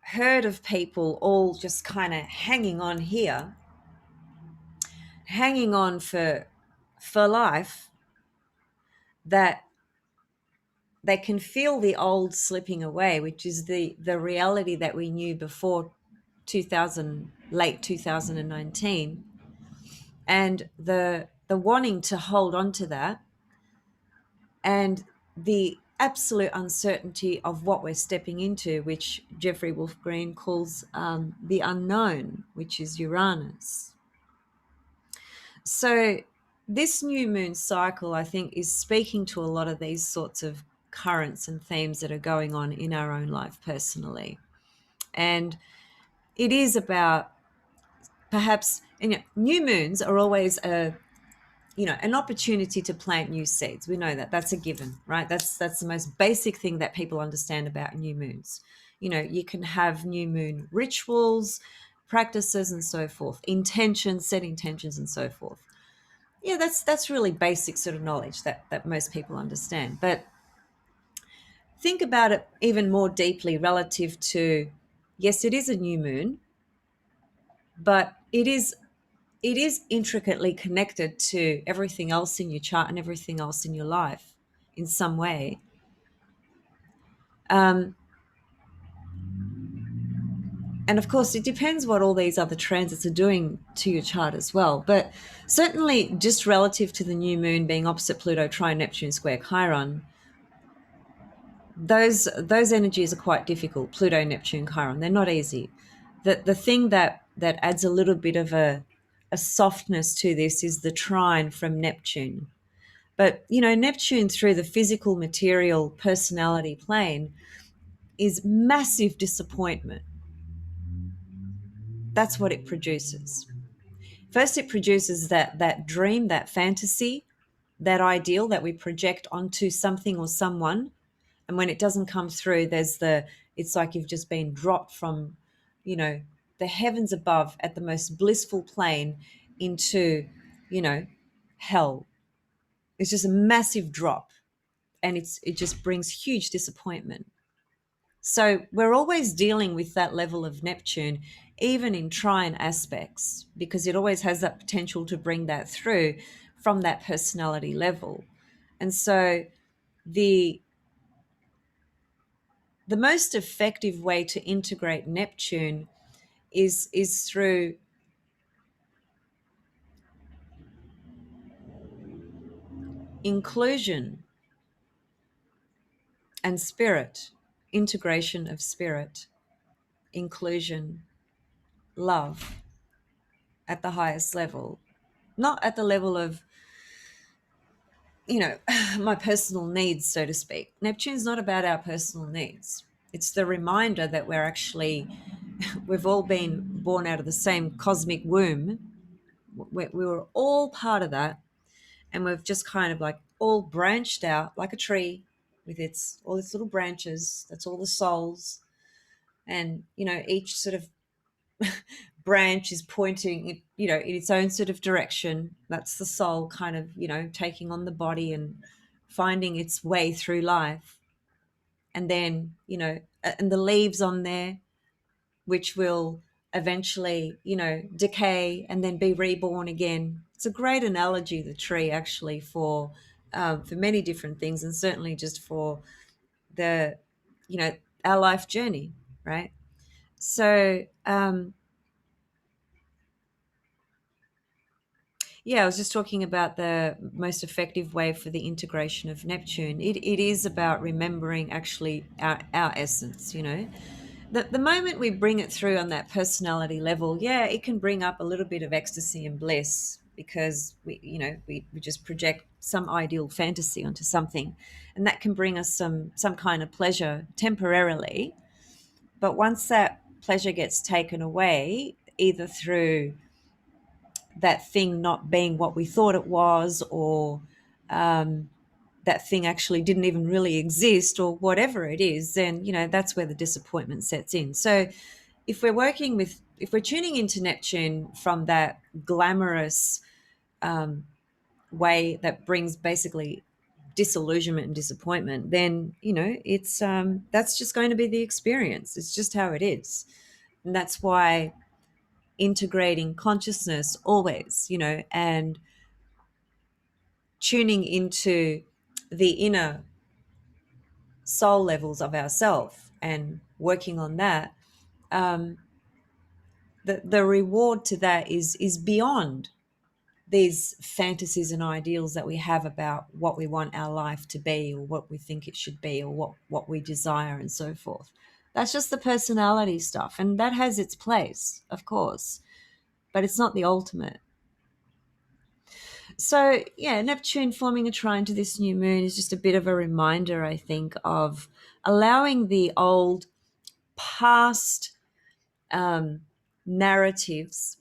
herd of people all just kind of hanging on here, hanging on for life, that they can feel the old slipping away, which is the reality that we knew before 2000, late 2019, and the wanting to hold on to that, and the absolute uncertainty of what we're stepping into, which Jeffrey Wolf Green calls the unknown, which is Uranus. So this new moon cycle, I think, is speaking to a lot of these sorts of currents and themes that are going on in our own life personally. And it is about, perhaps, new moons are always an opportunity to plant new seeds. We know that. That's a given, right? That's the most basic thing that people understand about new moons. You can have new moon rituals, practices, and so forth, intentions, set intentions, and so forth. Yeah, that's really basic sort of knowledge that most people understand. But think about it even more deeply relative to, yes, it is a new moon, but it is intricately connected to everything else in your chart and everything else in your life in some way. And of course, it depends what all these other transits are doing to your chart as well. But certainly, just relative to the new moon being opposite Pluto, trine Neptune, square Chiron, those energies are quite difficult. Pluto, Neptune, Chiron, they're not easy. The thing that adds a little bit of a softness to this is the trine from Neptune. But, Neptune, through the physical, material, personality plane, is massive disappointment. That's what it produces. First, it produces that dream, that fantasy, that ideal that we project onto something or someone. And when it doesn't come through, it's like you've just been dropped from, the heavens above at the most blissful plane into, hell. It's just a massive drop. And it just brings huge disappointment. So we're always dealing with that level of Neptune, even in trine aspects, because it always has that potential to bring that through from that personality level. And so the the most effective way to integrate Neptune is through inclusion and spirit, integration of spirit, inclusion, love at the highest level, not at the level of, my personal needs, so to speak. Neptune's not about our personal needs. It's the reminder that we've all been born out of the same cosmic womb. We were all part of that, and we've just kind of like all branched out like a tree with all its little branches. That's all the souls. And, each sort of branch is pointing, in its own sort of direction. That's the soul kind of, taking on the body and finding its way through life. And then, and the leaves on there, which will eventually, decay and then be reborn again. It's a great analogy, the tree, actually, for many different things, and certainly just for the, our life journey, right? So, yeah, I was just talking about the most effective way for the integration of Neptune. It is about remembering actually our essence, The moment we bring it through on that personality level, yeah, it can bring up a little bit of ecstasy and bliss because we just project some ideal fantasy onto something, and that can bring us some kind of pleasure temporarily. But once that pleasure gets taken away, either through that thing not being what we thought it was, or that thing actually didn't even really exist, or whatever it is, then that's where the disappointment sets in. So if we're tuning into Neptune from that glamorous way that brings basically disillusionment and disappointment, then it's that's just going to be the experience. It's just how it is. And that's why integrating consciousness always, and tuning into the inner soul levels of ourself and working on that, the reward to that is beyond these fantasies and ideals that we have about what we want our life to be, or what we think it should be, or what we desire, and so forth. That's just the personality stuff, and that has its place, of course, but it's not the ultimate. So, yeah, Neptune forming a trine to this new moon is just a bit of a reminder, I think, of allowing the old past narratives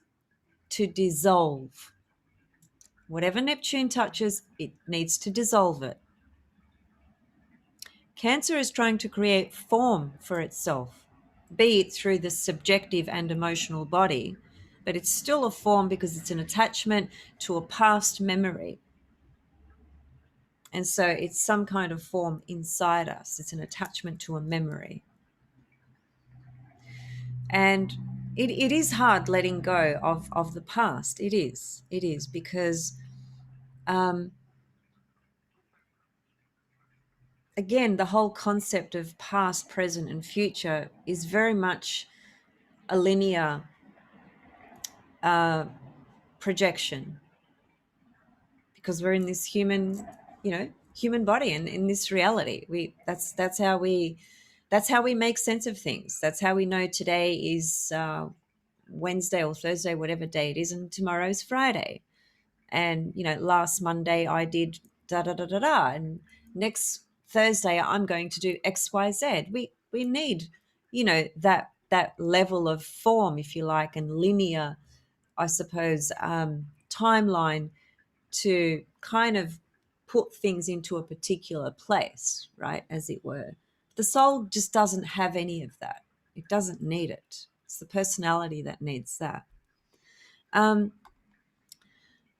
to dissolve. Whatever Neptune touches, it needs to dissolve it. Cancer is trying to create form for itself, be it through the subjective and emotional body, but it's still a form because it's an attachment to a past memory. And so it's some kind of form inside us. It's an attachment to a memory. And it is hard letting go of the past. It is. It is because, again, the whole concept of past, present, and future is very much a linear projection, because we're in this human body, and in this reality. That's how we make sense of things. That's how we know today is Wednesday or Thursday, whatever day it is, and tomorrow's Friday. And last Monday I did da da da da da, and next Thursday I'm going to do XYZ. We need that level of form, if you like, and linear, I suppose, timeline to kind of put things into a particular place, right, as it were. The soul just doesn't have any of that. It doesn't need it. It's the personality that needs that.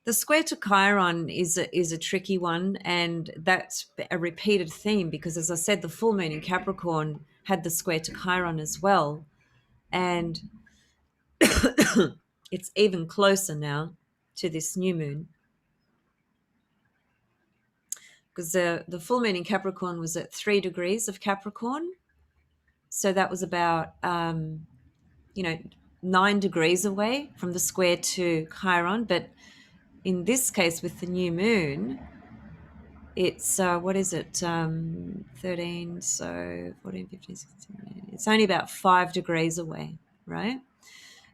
The square to Chiron is a tricky one, and that's a repeated theme because, as I said, the full moon in Capricorn had the square to Chiron as well, and it's even closer now to this new moon, because the full moon in Capricorn was at 3 degrees of Capricorn, So that was about, 9 degrees away from the square to Chiron. But in this case, with the new moon, it's, what is it? 13, so 14, 15, 16. It's only about 5 degrees away, right?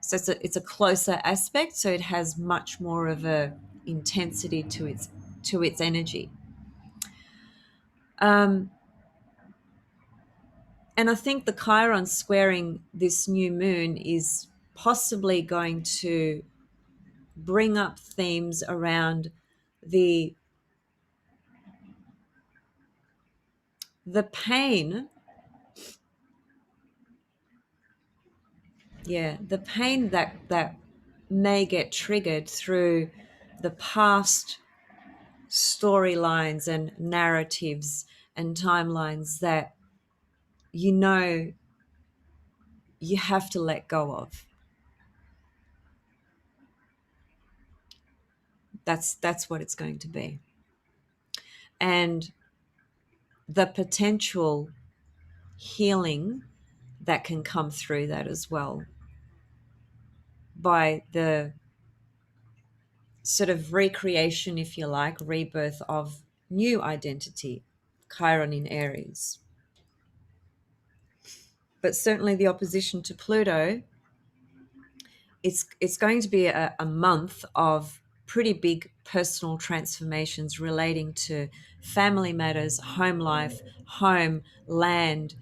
So it's a closer aspect, so it has much more of a intensity to its energy. And I think the Chiron squaring this new moon is possibly going to bring up themes around the pain, the pain that may get triggered through the past storylines and narratives and timelines that you have to let go of. That's what it's going to be. And the potential healing that can come through that as well, by the sort of recreation, if you like, rebirth of new identity, Chiron in Aries. But certainly the opposition to Pluto, it's going to be a month of pretty big personal transformations relating to family matters, home life, home, land,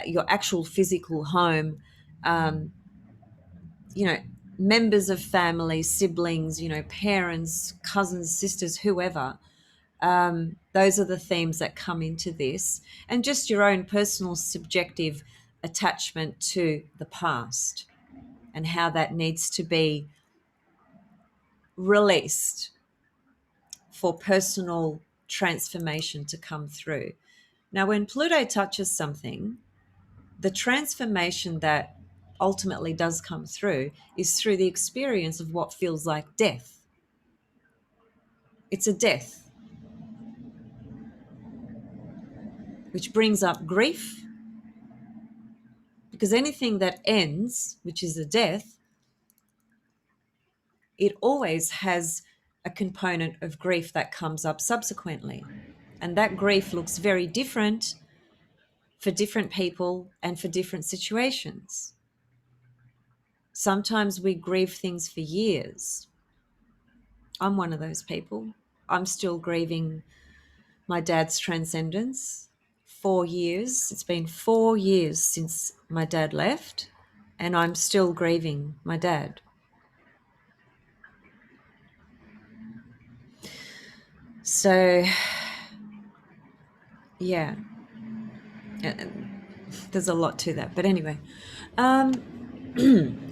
your actual physical home, um, members of family, siblings, parents, cousins, sisters, whoever. Those are the themes that come into this, and just your own personal subjective attachment to the past and how that needs to be released for personal transformation to come through. Now, when Pluto touches something, the transformation that ultimately does come through is through the experience of what feels like death. It's a death, which brings up grief, because anything that ends, which is a death, it always has a component of grief that comes up subsequently. And that grief looks very different for different people and for different situations. Sometimes we grieve things for years. I'm one of those people. I'm still grieving my dad's transcendence. 4 years. It's been 4 years since my dad left, and I'm still grieving my dad. So, yeah, there's a lot to that. But anyway,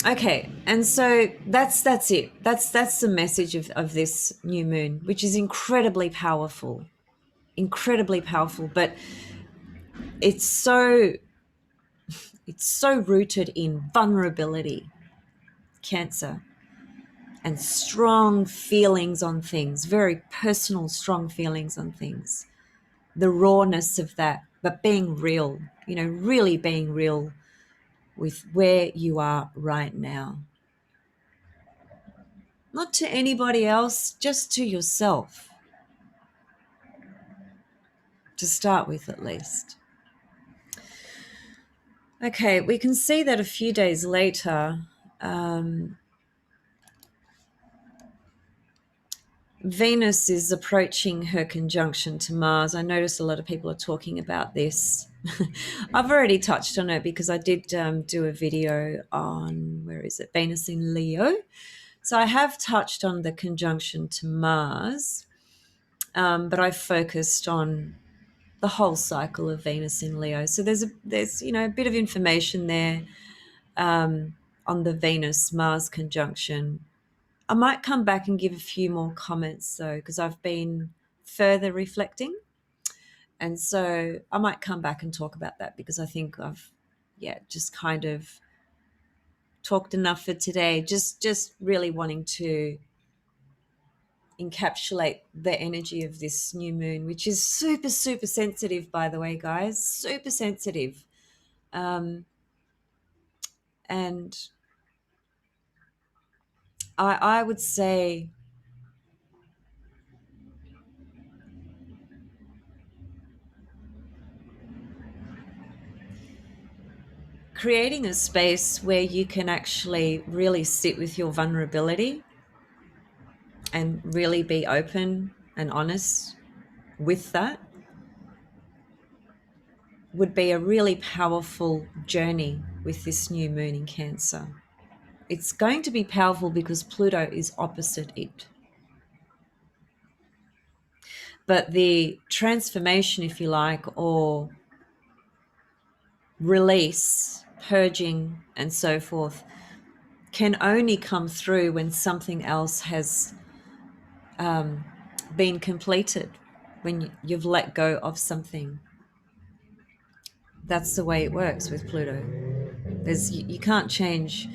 okay, and so that's it. That's the message of this new moon, which is incredibly powerful, But it's so rooted in vulnerability, Cancer, and strong feelings on things, very personal, strong feelings on things. The rawness of that, but being real, really being real with where you are right now. Not to anybody else, just to yourself. To start with, at least. Okay, we can see that a few days later, Venus is approaching her conjunction to Mars. I notice a lot of people are talking about this. I've already touched on it because I did do a video on, Venus in Leo. So I have touched on the conjunction to Mars, but I focused on the whole cycle of Venus in Leo. So there's a bit of information there on the Venus-Mars conjunction. I might come back and give a few more comments though, because I've been further reflecting. And so I might come back and talk about that, because I think I've, just kind of talked enough for today. Just really wanting to encapsulate the energy of this new moon, which is super, super sensitive, by the way, guys, super sensitive. Um, and I would say creating a space where you can actually really sit with your vulnerability and really be open and honest with that would be a really powerful journey with this new moon in Cancer. It's going to be powerful because Pluto is opposite it. But the transformation, if you like, or release, purging, and so forth, can only come through when something else has been completed, when you've let go of something. That's the way it works with Pluto. You can't change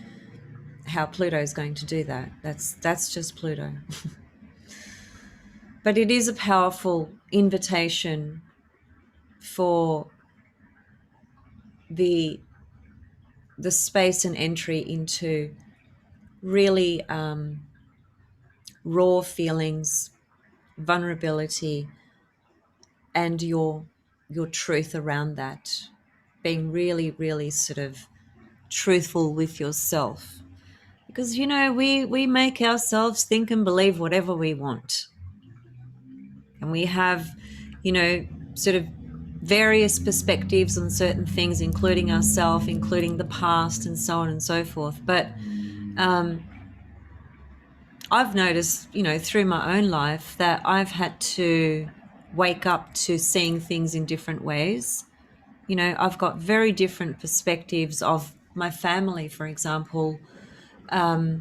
how Pluto is going to do that. That's just Pluto. But it is a powerful invitation for the the space and entry into really raw feelings, vulnerability, and your truth around that. Being really, really sort of truthful with yourself. Because we make ourselves think and believe whatever we want. And we have, sort of various perspectives on certain things, including ourselves, including the past, and so on and so forth. But um, I've noticed, through my own life that I've had to wake up to seeing things in different ways. I've got very different perspectives of my family, for example. My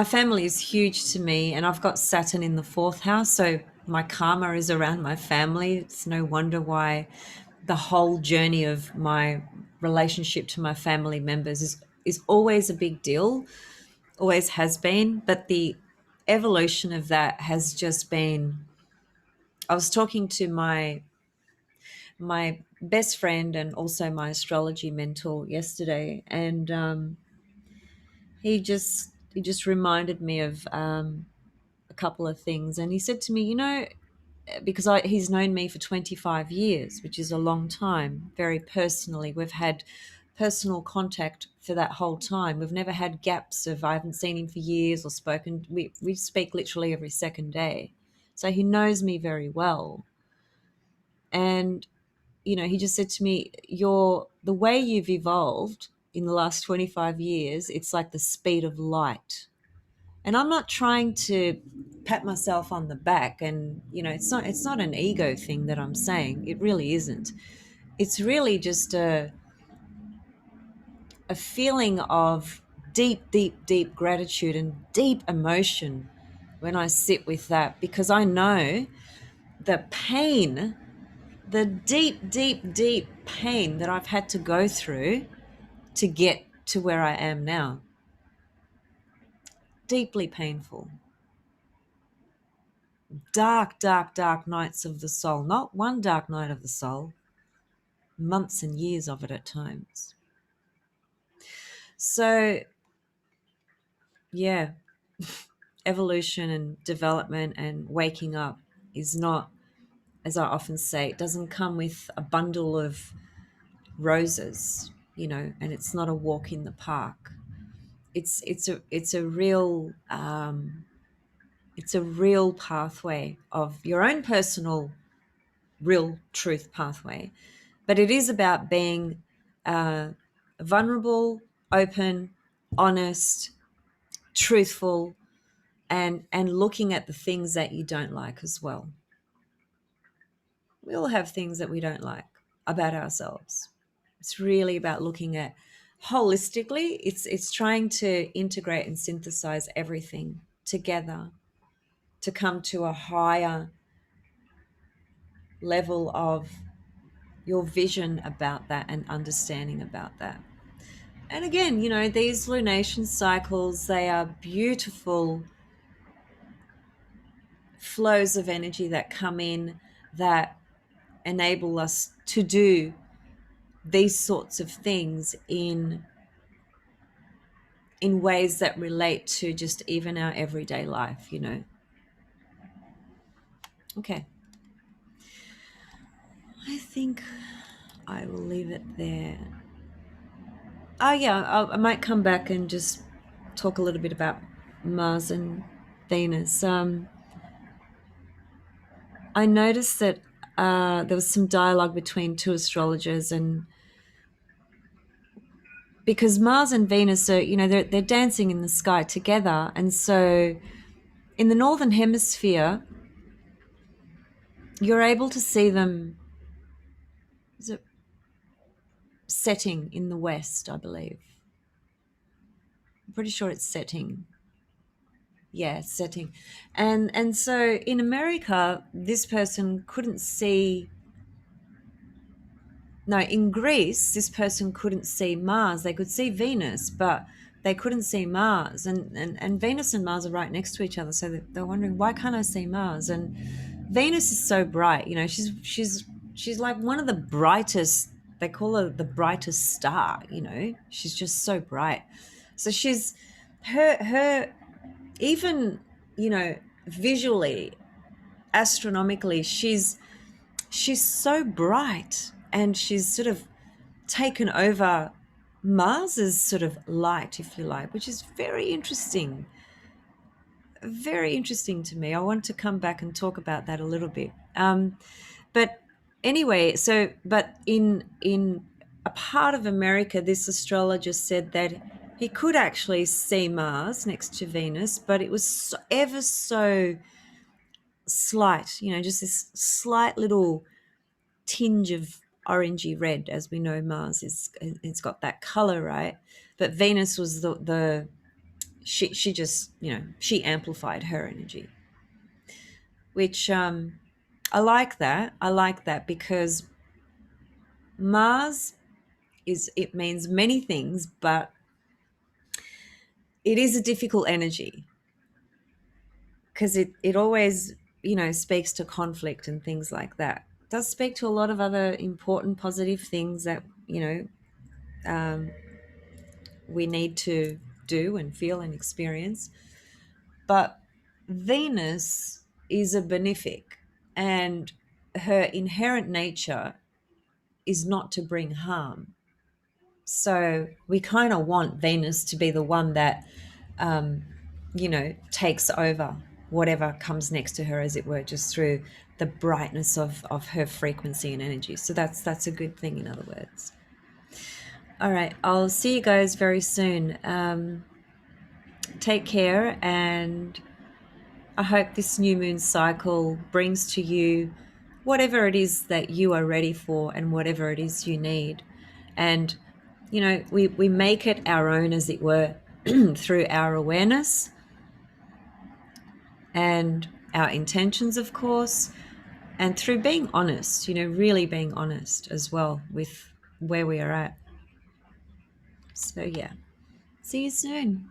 family is huge to me, and I've got Saturn in the fourth house, so my karma is around my family. It's no wonder why the whole journey of my relationship to my family members is always a big deal, always has been. But the evolution of that has just been. I was talking to my best friend and also my astrology mentor yesterday, and he just reminded me of a couple of things. And he said to me, because he's known me for 25 years, which is a long time, very personally. We've had personal contact for that whole time. We've never had gaps of I haven't seen him for years or spoken. We speak literally every second day. So he knows me very well. And, he just said to me, the way you've evolved in the last 25 years, it's like the speed of light. And I'm not trying to pat myself on the back, and it's not an ego thing that I'm saying. It really isn't. It's really just a feeling of deep, deep, deep gratitude and deep emotion when I sit with that, because I know the pain, the deep, deep, deep pain that I've had to go through to get to where I am now. Deeply painful. Dark, dark, dark nights of the soul. Not one dark night of the soul, months and years of it at times. So, yeah, evolution and development and waking up is not, as I often say, it doesn't come with a bundle of roses, and it's not a walk in the park. It's a real pathway of your own personal real truth pathway. But it is about being vulnerable, open, honest, truthful, and looking at the things that you don't like as well. We all have things that we don't like about ourselves. It's really about looking at holistically. It's trying to integrate and synthesize everything together to come to a higher level of your vision about that and understanding about that. And again, these lunation cycles, they are beautiful flows of energy that come in that enable us to do these sorts of things in ways that relate to just even our everyday life, Okay. I think I will leave it there. Oh, yeah, I might come back and just talk a little bit about Mars and Venus. I noticed that there was some dialogue between two astrologers, and because Mars and Venus are, they're dancing in the sky together, and so in the northern hemisphere, you're able to see them. Is it setting in the west? I believe. I'm pretty sure it's setting. Yeah, setting, and so in America, this person couldn't see. No, in Greece, this person couldn't see Mars. They could see Venus, but they couldn't see Mars. And Venus and Mars are right next to each other. So they're wondering, why can't I see Mars? And Venus is so bright. She's like one of the brightest. They call her the brightest star. She's just so bright. So she's her even visually, astronomically, she's so bright, and she's sort of taken over Mars's sort of light, if you like, which is very interesting to me. I want to come back and talk about that a little bit. But anyway, but in a part of America, this astrologer said that he could actually see Mars next to Venus, but it was ever so slight, just this slight little tinge of orangey red. As we know, Mars it's got that color, right? But Venus was the she just she amplified her energy, which I like that because Mars it means many things, but it is a difficult energy because it always speaks to conflict and things like that. It does speak to a lot of other important positive things that we need to do and feel and experience. But Venus is a benefic, and her inherent nature is not to bring harm. So we kind of want Venus to be the one that, takes over whatever comes next to her, as it were, just through the brightness of her frequency and energy. So that's a good thing, in other words. All right, I'll see you guys very soon. Take care, and I hope this new moon cycle brings to you whatever it is that you are ready for and whatever it is you need. And, we make it our own, as it were, through our awareness and our intentions, of course, and through being honest, really being honest as well with where we are at. So, yeah, see you soon.